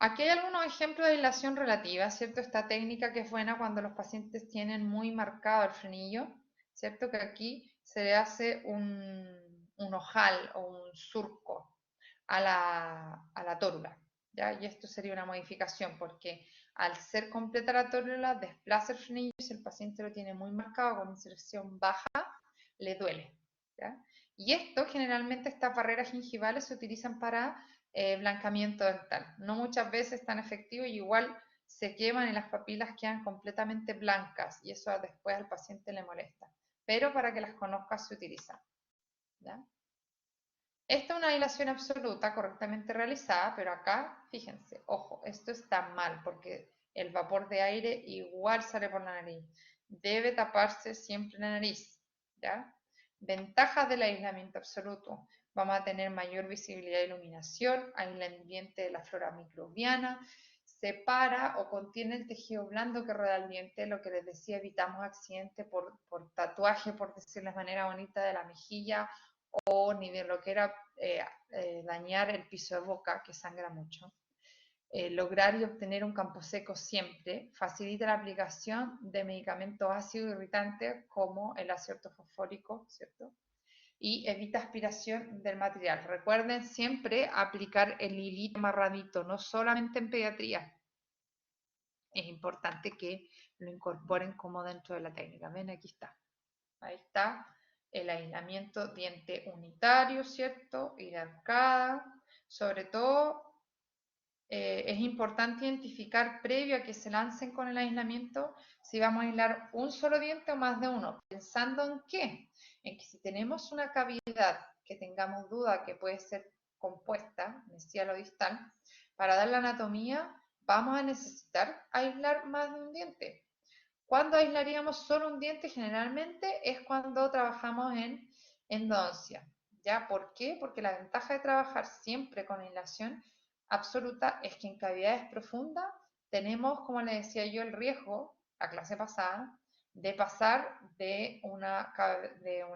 Aquí hay algunos ejemplos de aislación relativa, ¿cierto? Esta técnica que es buena cuando los pacientes tienen muy marcado el frenillo, ¿cierto? Que aquí se le hace un ojal o un surco a la tórula, ¿ya? Y esto sería una modificación porque al ser completa la tórula desplaza el frenillo y si el paciente lo tiene muy marcado con inserción baja, le duele, ¿ya? Y esto, generalmente, estas barreras gingivales se utilizan para blancamiento dental. No muchas veces es tan efectivo y igual se queman y las papilas quedan completamente blancas y eso después al paciente le molesta. Pero para que las conozcas se utilizan, ¿ya? Esta es una dilación absoluta correctamente realizada, pero acá, fíjense, ojo, esto está mal porque el vapor de aire igual sale por la nariz. Debe taparse siempre la nariz, ¿ya? Ventajas del aislamiento absoluto. Vamos a tener mayor visibilidad e iluminación, aísla el ambiente de la flora microbiana, separa o contiene el tejido blando que rodea el diente, lo que les decía, evitamos accidentes por tatuaje, por decirlo de manera bonita, de la mejilla o ni de lo que era dañar el piso de boca, que sangra mucho. Lograr y obtener un campo seco siempre facilita la aplicación de medicamentos ácidos irritantes como el ácido ortofosfórico, ¿cierto? Y evita aspiración del material. Recuerden siempre aplicar el hilito amarradito, no solamente en pediatría. Es importante que lo incorporen como dentro de la técnica. Ven, aquí está. Ahí está el aislamiento diente unitario, ¿cierto? Y de arcada. Sobre todo, es importante identificar previo a que se lancen con el aislamiento si vamos a aislar un solo diente o más de uno. ¿Pensando en qué? En que si tenemos una cavidad que tengamos duda que puede ser compuesta, mesialo-distal, para dar la anatomía vamos a necesitar aislar más de un diente. ¿Cuándo aislaríamos solo un diente? Generalmente es cuando trabajamos en endodoncia. ¿Ya? ¿Por qué? Porque la ventaja de trabajar siempre con aislación absoluta es que en cavidades profundas tenemos, como le decía yo, el riesgo, la clase pasada, de pasar de un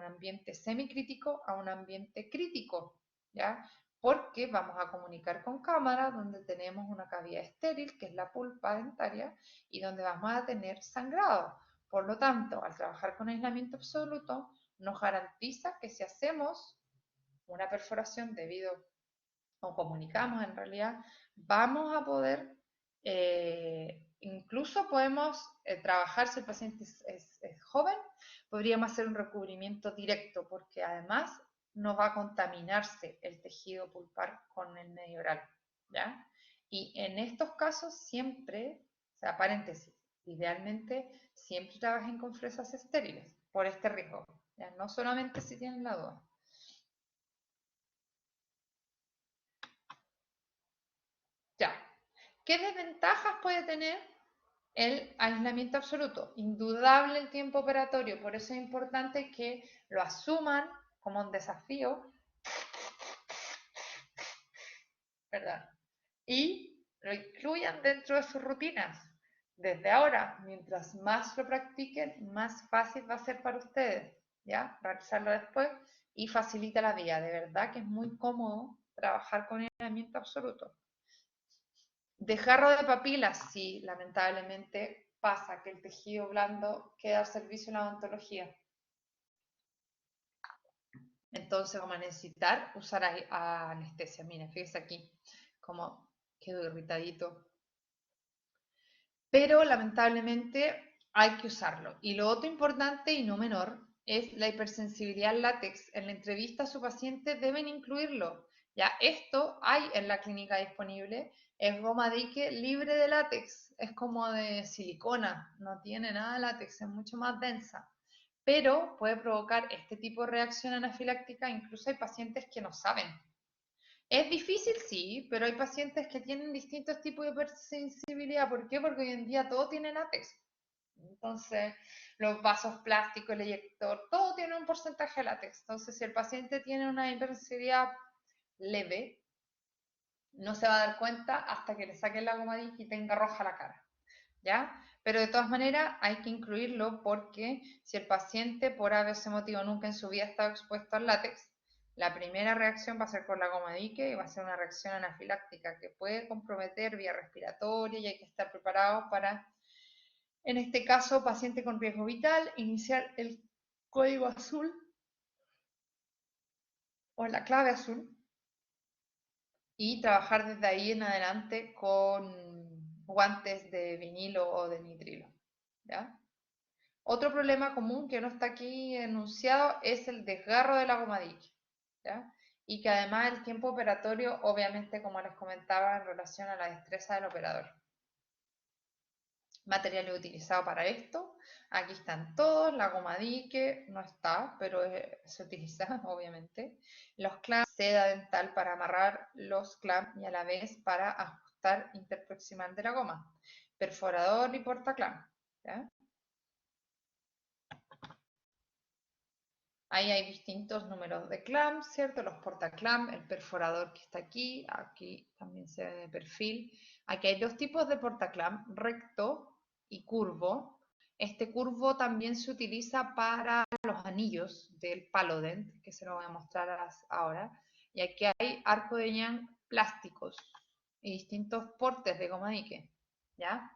ambiente semicrítico a un ambiente crítico, ¿ya? Porque vamos a comunicar con cámara donde tenemos una cavidad estéril, que es la pulpa dentaria, y donde vamos a tener sangrado. Por lo tanto, al trabajar con aislamiento absoluto, nos garantiza que si hacemos una perforación debido o comunicamos en realidad, vamos a poder, incluso podemos trabajar si el paciente es joven, podríamos hacer un recubrimiento directo porque además no va a contaminarse el tejido pulpar con el medio oral, ¿ya? Y en estos casos siempre, o sea, paréntesis, idealmente siempre trabajen con fresas estériles por este riesgo, ¿ya? No solamente si tienen la duda. Ya. ¿Qué desventajas puede tener el aislamiento absoluto? Indudable el tiempo operatorio, por eso es importante que lo asuman como un desafío, ¿verdad? Y lo incluyan dentro de sus rutinas. Desde ahora, mientras más lo practiquen, más fácil va a ser para ustedes, ¿ya? Realizarlo después y facilita la vida. De verdad que es muy cómodo trabajar con aislamiento absoluto. Desgarro de papilas, sí, lamentablemente pasa que el tejido blando queda al servicio de la odontología. Entonces vamos a necesitar usar anestesia. Miren, fíjense aquí cómo quedó irritadito. Pero lamentablemente hay que usarlo. Y lo otro importante y no menor es la hipersensibilidad al látex. En la entrevista a su paciente deben incluirlo. Ya esto hay en la clínica disponible. Es goma dique libre de látex. Es como de silicona. No tiene nada de látex. Es mucho más densa. Pero puede provocar este tipo de reacción anafiláctica. Incluso hay pacientes que no saben. Es difícil, sí, pero hay pacientes que tienen distintos tipos de hipersensibilidad. ¿Por qué? Porque hoy en día todo tiene látex. Entonces, los vasos plásticos, el eyector, todo tiene un porcentaje de látex. Entonces, si el paciente tiene una hipersensibilidad leve, no se va a dar cuenta hasta que le saquen la goma y tenga roja la cara, ¿ya? Pero de todas maneras hay que incluirlo porque si el paciente por ese motivo nunca en su vida ha estado expuesto al látex, La primera reacción va a ser con la goma dique y va a ser una reacción anafiláctica que puede comprometer vía respiratoria y hay que estar preparados para, en este caso, paciente con riesgo vital, iniciar el código azul o la clave azul y trabajar desde ahí en adelante con guantes de vinilo o de nitrilo. ¿Ya? Otro problema común que no está aquí enunciado es el desgarro de la goma dique, ¿ya? Y que además el tiempo operatorio, obviamente, como les comentaba, en relación a la destreza del operador. Materiales utilizados para esto, aquí están todos, la goma dique no está, pero se utiliza, obviamente. Los clamps, seda dental para amarrar los clamps y a la vez para ajustar interproximal de la goma. Perforador y portaclamp, ¿ya? Ahí hay distintos números de clamps, ¿cierto? Los portaclamps, el perforador que está aquí también se ve de perfil. Aquí hay dos tipos de portaclamp, recto y curvo. Este curvo también se utiliza para los anillos del Palodent, que se lo voy a mostrar ahora. Y aquí hay arco de Young plásticos y distintos portes de goma dique, ¿ya?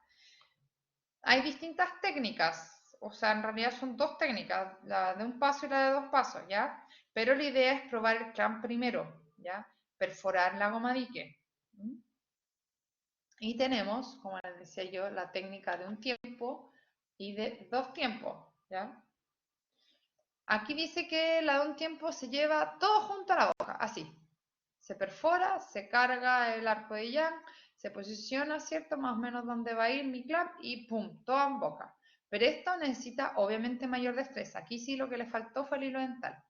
Hay distintas técnicas, o sea, en realidad son dos técnicas, la de un paso y la de dos pasos, ¿ya? Pero la idea es probar el clamp primero, ¿ya? Perforar la goma dique. Y tenemos, como les decía yo, la técnica de un tiempo y de dos tiempos, ¿ya? Aquí dice que la de un tiempo se lleva todo junto a la boca, así. Se perfora, se carga el arco de Young, se posiciona, ¿cierto? Más o menos donde va a ir mi clamp y ¡pum! Todo en boca. Pero esto necesita obviamente mayor destreza. Aquí sí lo que le faltó fue el hilo dental.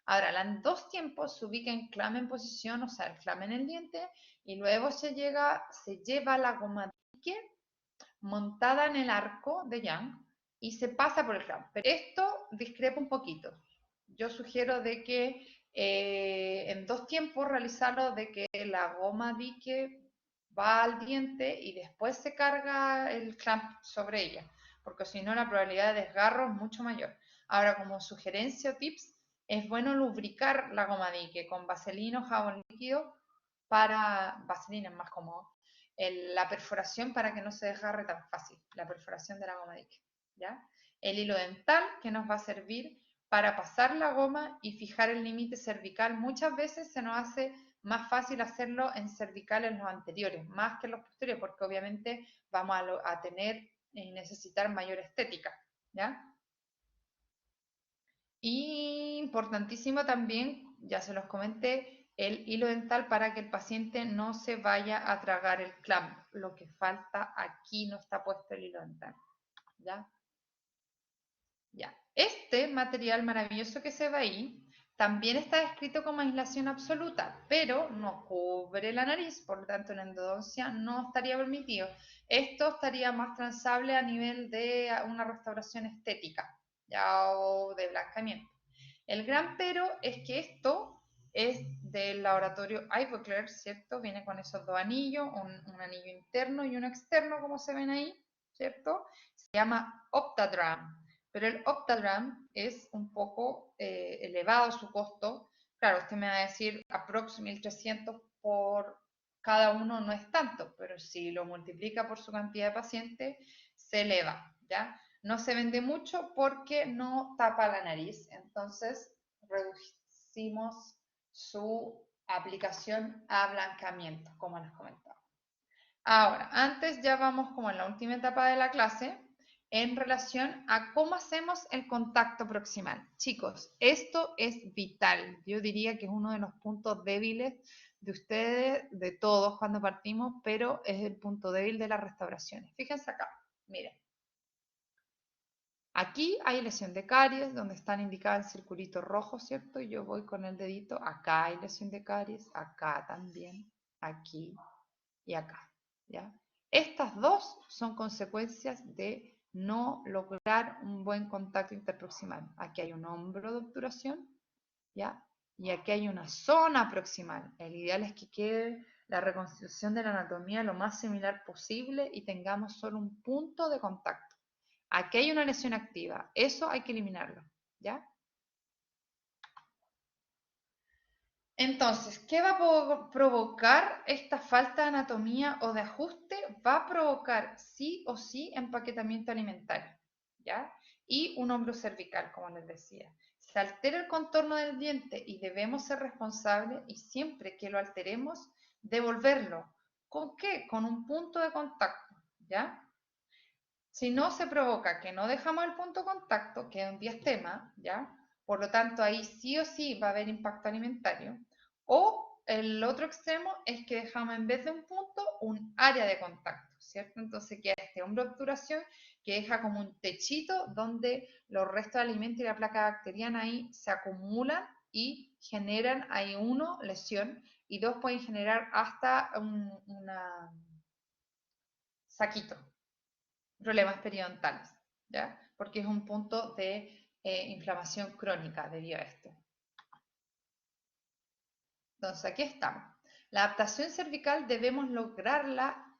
Ahora, en dos tiempos se ubica en clamp en posición, o sea, el clamp en el diente, y luego se lleva la goma dique montada en el arco de Young y se pasa por el clamp. Pero esto discrepa un poquito. Yo sugiero de que en dos tiempos realizarlo de que la goma dique va al diente y después se carga el clamp sobre ella, porque si no la probabilidad de desgarro es mucho mayor. Ahora, como sugerencia o tips, es bueno lubricar la goma dique con vaselina o jabón líquido para, vaselina es más cómodo, la perforación para que no se desgarre tan fácil, la perforación de la goma dique, ¿ya? El hilo dental que nos va a servir para pasar la goma y fijar el límite cervical. Muchas veces se nos hace más fácil hacerlo en cervicales los anteriores, más que en los posteriores, porque obviamente vamos a tener y necesitar mayor estética, ¿ya? Y importantísimo también, ya se los comenté, el hilo dental para que el paciente no se vaya a tragar el clamp. Lo que falta aquí no está puesto el hilo dental, ¿ya? Ya. Este material maravilloso que se ve ahí también está descrito como aislación absoluta, pero no cubre la nariz, por lo tanto en endodoncia no estaría permitido. Esto estaría más transable a nivel de una restauración estética, ya, o de blancamiento. El gran pero es que esto es del laboratorio Ivoclar, ¿cierto? Viene con esos dos anillos, un anillo interno y uno externo, como se ven ahí, ¿cierto? Se llama Optadram, pero el Optadram es un poco elevado su costo. Claro, usted me va a decir aproximadamente 1.300 por cada uno no es tanto, pero si lo multiplica por su cantidad de pacientes, se eleva, ¿ya? No se vende mucho porque no tapa la nariz, entonces reducimos su aplicación a blancamiento, como les comentaba. Ahora, antes ya vamos como en la última etapa de la clase, en relación a cómo hacemos el contacto proximal. Chicos, esto es vital. Yo diría que es uno de los puntos débiles de ustedes, de todos cuando partimos, pero es el punto débil de las restauraciones. Fíjense acá, miren. Aquí hay lesión de caries, donde están indicadas el circulito rojo, ¿cierto? Yo voy con el dedito, acá hay lesión de caries, acá también, aquí y acá, ¿ya? Estas dos son consecuencias de no lograr un buen contacto interproximal. Aquí hay un hombro de obturación, ¿ya? Y aquí hay una zona proximal. El ideal es que quede la reconstrucción de la anatomía lo más similar posible y tengamos solo un punto de contacto. Aquí hay una lesión activa, eso hay que eliminarlo, ¿ya? Entonces, ¿qué va a provocar esta falta de anatomía o de ajuste? Va a provocar sí o sí empaquetamiento alimentario, ¿ya? Y un hombro cervical, como les decía. Se altera el contorno del diente y debemos ser responsables y siempre que lo alteremos, devolverlo. ¿Con qué? Con un punto de contacto, ¿ya? Si no se provoca que no dejamos el punto de contacto, queda un diastema, ¿ya? Por lo tanto, ahí sí o sí va a haber impacto alimentario. O el otro extremo es que dejamos en vez de un punto, un área de contacto, ¿cierto? Entonces queda este hombro de obturación que deja como un techito donde los restos de alimento y la placa bacteriana ahí se acumulan y generan ahí uno, lesión, y dos, pueden generar hasta una saquito, problemas periodontales, ¿ya? Porque es un punto de inflamación crónica debido a esto. Entonces, aquí estamos. La adaptación cervical debemos lograrla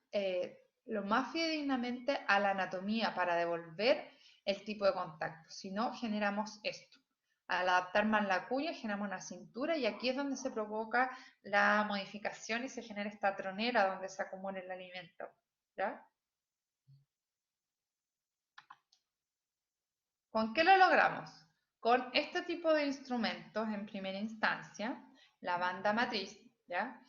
lo más fidedignamente a la anatomía para devolver el tipo de contacto. Si no, generamos esto. Al adaptar más la cuña, generamos una cintura y aquí es donde se provoca la modificación y se genera esta tronera donde se acumula el alimento, ¿ya? ¿Con qué lo logramos? Con este tipo de instrumentos en primera instancia, la banda matriz, ¿ya?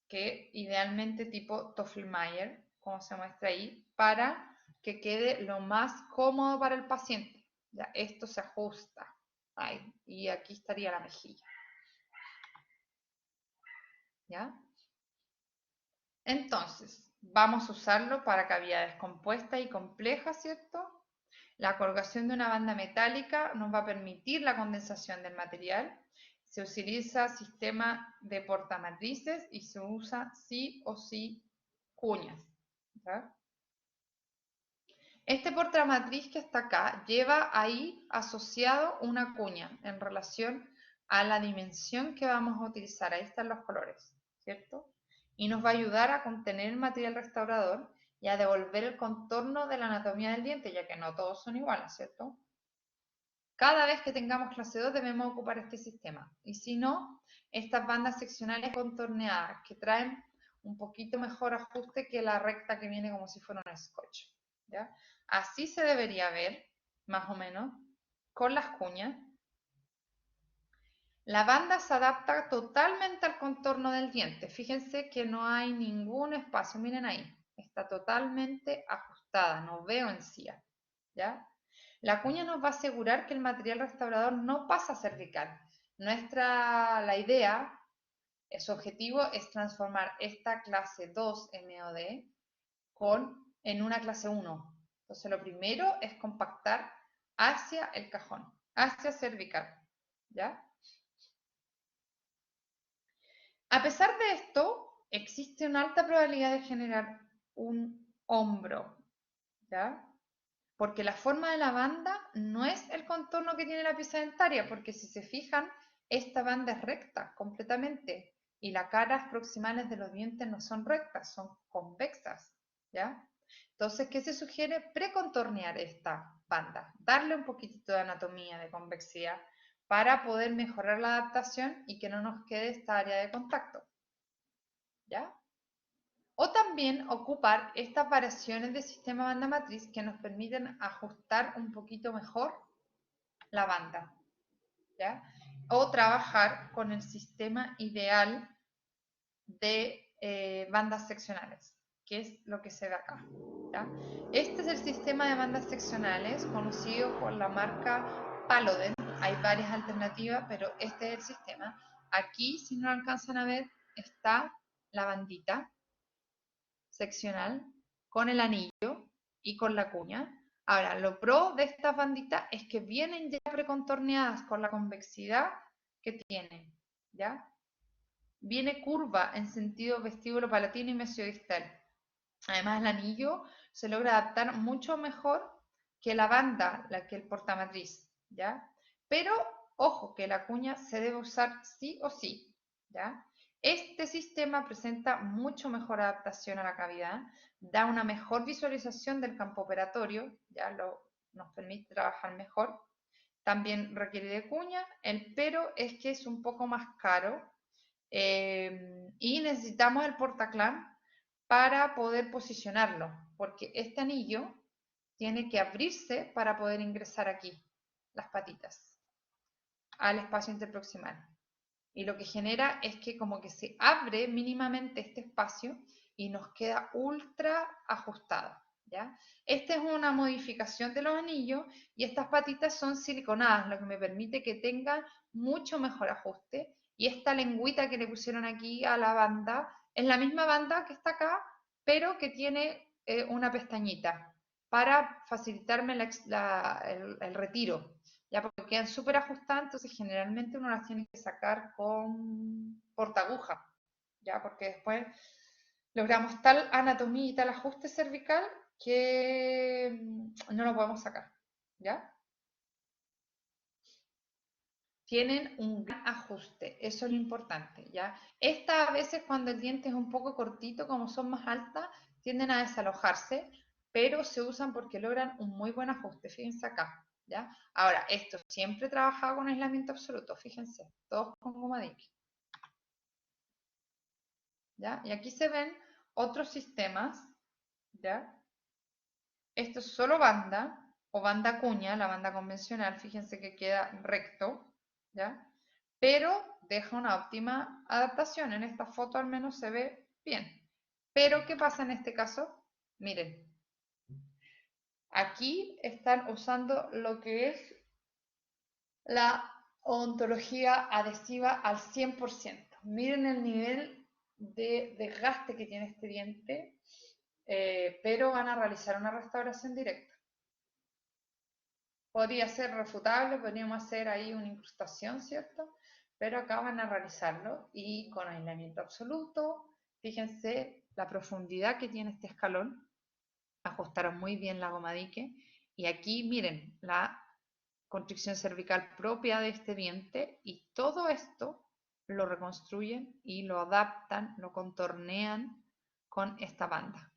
Que idealmente tipo Toffelmayer, como se muestra ahí, para que quede lo más cómodo para el paciente. ¿Ya? Esto se ajusta ahí, y aquí estaría la mejilla. ¿Ya? Entonces, vamos a usarlo para cavidades compuestas y complejas, ¿cierto? La colgación de una banda metálica nos va a permitir la condensación del material. Se utiliza sistema de portamatrices y se usa sí o sí cuñas. ¿Ya? Este portamatriz que está acá lleva ahí asociado una cuña en relación a la dimensión que vamos a utilizar. Ahí están los colores, ¿cierto? Y nos va a ayudar a contener el material restaurador y a devolver el contorno de la anatomía del diente, ya que no todos son iguales, ¿cierto? Cada vez que tengamos clase 2 debemos ocupar este sistema. Y si no, estas bandas seccionales contorneadas que traen un poquito mejor ajuste que la recta que viene como si fuera un scotch. ¿Ya? Así se debería ver, más o menos, con las cuñas. La banda se adapta totalmente al contorno del diente. Fíjense que no hay ningún espacio. Miren ahí. Está totalmente ajustada. No veo encía. ¿Ya? La cuña nos va a asegurar que el material restaurador no pasa cervical. La idea, su objetivo es transformar esta clase 2 MOD en una clase 1. Entonces lo primero es compactar hacia el cajón, hacia cervical. ¿Ya? A pesar de esto, existe una alta probabilidad de generar un hombro. ¿Ya? Porque la forma de la banda no es el contorno que tiene la pieza dentaria, porque si se fijan, esta banda es recta completamente y las caras proximales de los dientes no son rectas, son convexas, ¿ya? Entonces, ¿qué se sugiere? Precontornear esta banda, darle un poquitito de anatomía, de convexidad, para poder mejorar la adaptación y que no nos quede esta área de contacto, ¿ya? O también ocupar estas variaciones de sistema banda matriz que nos permiten ajustar un poquito mejor la banda, ¿ya? O trabajar con el sistema ideal de bandas seccionales, que es lo que se ve acá, ¿ya? Este es el sistema de bandas seccionales conocido por la marca Paloden. Hay varias alternativas, pero este es el sistema. Aquí, si no lo alcanzan a ver, está la bandita seccional con el anillo y con la cuña. Ahora, lo pro de estas banditas es que vienen ya precontorneadas con la convexidad que tienen, ¿ya? Viene curva en sentido vestíbulo palatino y mesiodistal. Además, el anillo se logra adaptar mucho mejor que la banda, que el portamatriz, ¿ya? Pero, ojo, que la cuña se debe usar sí o sí, ¿ya? Este sistema presenta mucho mejor adaptación a la cavidad, da una mejor visualización del campo operatorio, nos permite trabajar mejor, también requiere de cuña, el pero es que es un poco más caro y necesitamos el portaclán para poder posicionarlo, porque este anillo tiene que abrirse para poder ingresar aquí, las patitas, al espacio interproximal. Y lo que genera es que como que se abre mínimamente este espacio y nos queda ultra ajustado, ¿ya? Esta es una modificación de los anillos y estas patitas son siliconadas, lo que me permite que tengan mucho mejor ajuste. Y esta lengüita que le pusieron aquí a la banda es la misma banda que está acá, pero que tiene una pestañita para facilitarme el retiro, ya porque quedan súper ajustadas, entonces generalmente uno las tiene que sacar con portaguja, ya porque después logramos tal anatomía y tal ajuste cervical que no lo podemos sacar, ¿ya? Tienen un gran ajuste, eso es lo importante, ¿ya? Estas a veces cuando el diente es un poco cortito, como son más altas, tienden a desalojarse, pero se usan porque logran un muy buen ajuste, fíjense acá, ¿ya? Ahora, esto siempre he trabajado con aislamiento absoluto, fíjense, todos con goma Dick, ¿ya? Y aquí se ven otros sistemas, ¿ya? Esto es solo banda o banda cuña, la banda convencional, fíjense que queda recto, ¿ya? Pero deja una óptima adaptación. En esta foto al menos se ve bien. Pero, ¿qué pasa en este caso? Miren, aquí están usando lo que es la odontología adhesiva al 100%. Miren el nivel de desgaste que tiene este diente, pero van a realizar una restauración directa. Podría ser refutable, podríamos hacer ahí una incrustación, ¿cierto? Pero acá van a realizarlo y con aislamiento absoluto. Fíjense la profundidad que tiene este escalón. Ajustaron muy bien la goma dique. Y aquí miren la constricción cervical propia de este diente y todo esto lo reconstruyen y lo adaptan, lo contornean con esta banda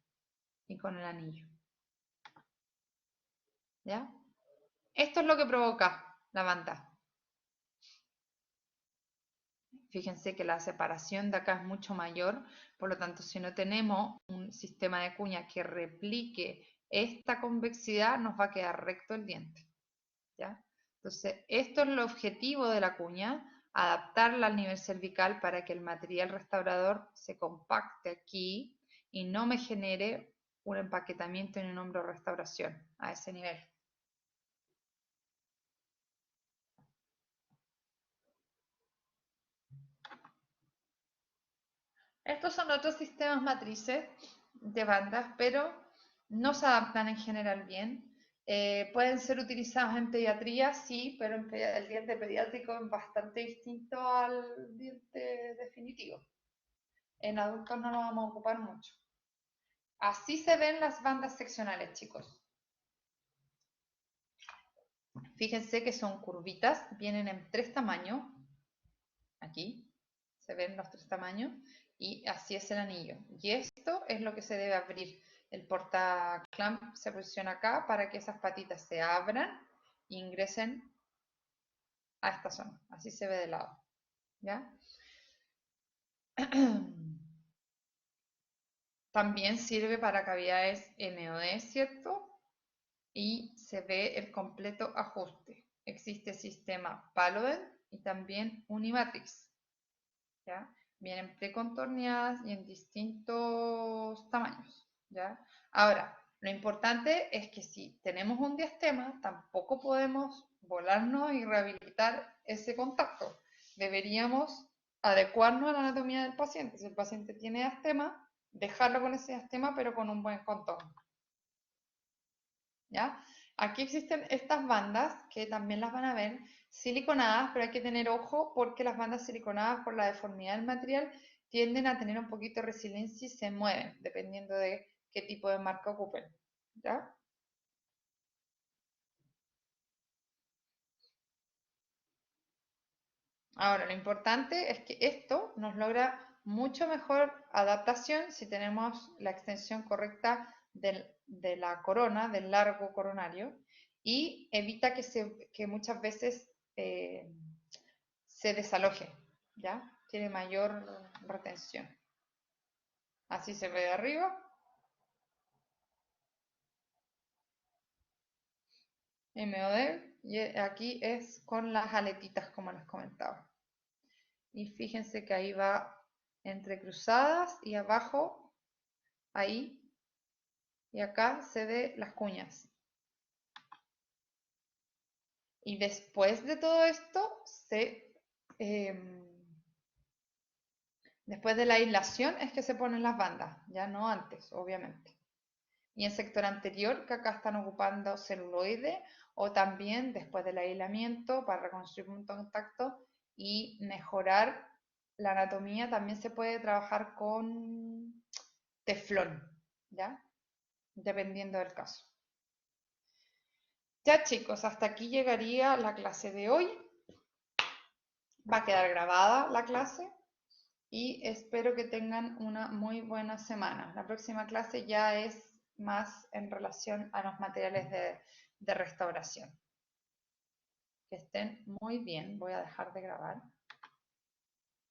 y con el anillo. ¿Ya? Esto es lo que provoca la banda. Fíjense que la separación de acá es mucho mayor, por lo tanto, si no tenemos un sistema de cuña que replique esta convexidad, nos va a quedar recto el diente, ¿ya? Entonces, esto es el objetivo de la cuña, adaptarla al nivel cervical para que el material restaurador se compacte aquí y no me genere un empaquetamiento en un hombro de restauración a ese nivel. Estos son otros sistemas matrices de bandas, pero no se adaptan en general bien. Pueden ser utilizados en pediatría, sí, pero el diente pediátrico es bastante distinto al diente definitivo. En adultos no lo vamos a ocupar mucho. Así se ven las bandas seccionales, chicos. Fíjense que son curvitas, vienen en 3 tamaños. Aquí se ven los 3 tamaños y así es el anillo. Y esto es lo que se debe abrir. El portaclamp se posiciona acá para que esas patitas se abran e ingresen a esta zona. Así se ve de lado. ¿Ya? También sirve para cavidades MOD, ¿cierto? Y se ve el completo ajuste. Existe el sistema Palodel y también Unimatrix. ¿Ya? Vienen precontorneadas y en distintos tamaños, ¿ya? Ahora, lo importante es que si tenemos un diastema, tampoco podemos volarnos y rehabilitar ese contacto. Deberíamos adecuarnos a la anatomía del paciente. Si el paciente tiene diastema, dejarlo con ese diastema, pero con un buen contorno, ¿ya? Aquí existen estas bandas, que también las van a ver, siliconadas, pero hay que tener ojo porque las bandas siliconadas, por la deformidad del material, tienden a tener un poquito de resiliencia y se mueven, dependiendo de qué tipo de marca ocupen, ¿ya? Ahora, lo importante es que esto nos logra mucho mejor adaptación si tenemos la extensión correcta de la corona, del largo coronario, y evita que muchas veces se desaloje, ¿ya? Tiene mayor retención. Así se ve de arriba. MOD, y aquí es con las aletitas, como les comentaba. Y fíjense que ahí va entrecruzadas y abajo, ahí, y acá se ve las cuñas. Y después de todo esto, después de la aislación es que se ponen las bandas, ya no antes, obviamente. Y en sector anterior, que acá están ocupando celuloide, o también después del aislamiento para reconstruir un contacto y mejorar la anatomía, también se puede trabajar con teflón, ¿ya? Dependiendo del caso. Ya chicos, hasta aquí llegaría la clase de hoy. Va a quedar grabada la clase y espero que tengan una muy buena semana. La próxima clase ya es más en relación a los materiales de restauración. Que estén muy bien. Voy a dejar de grabar.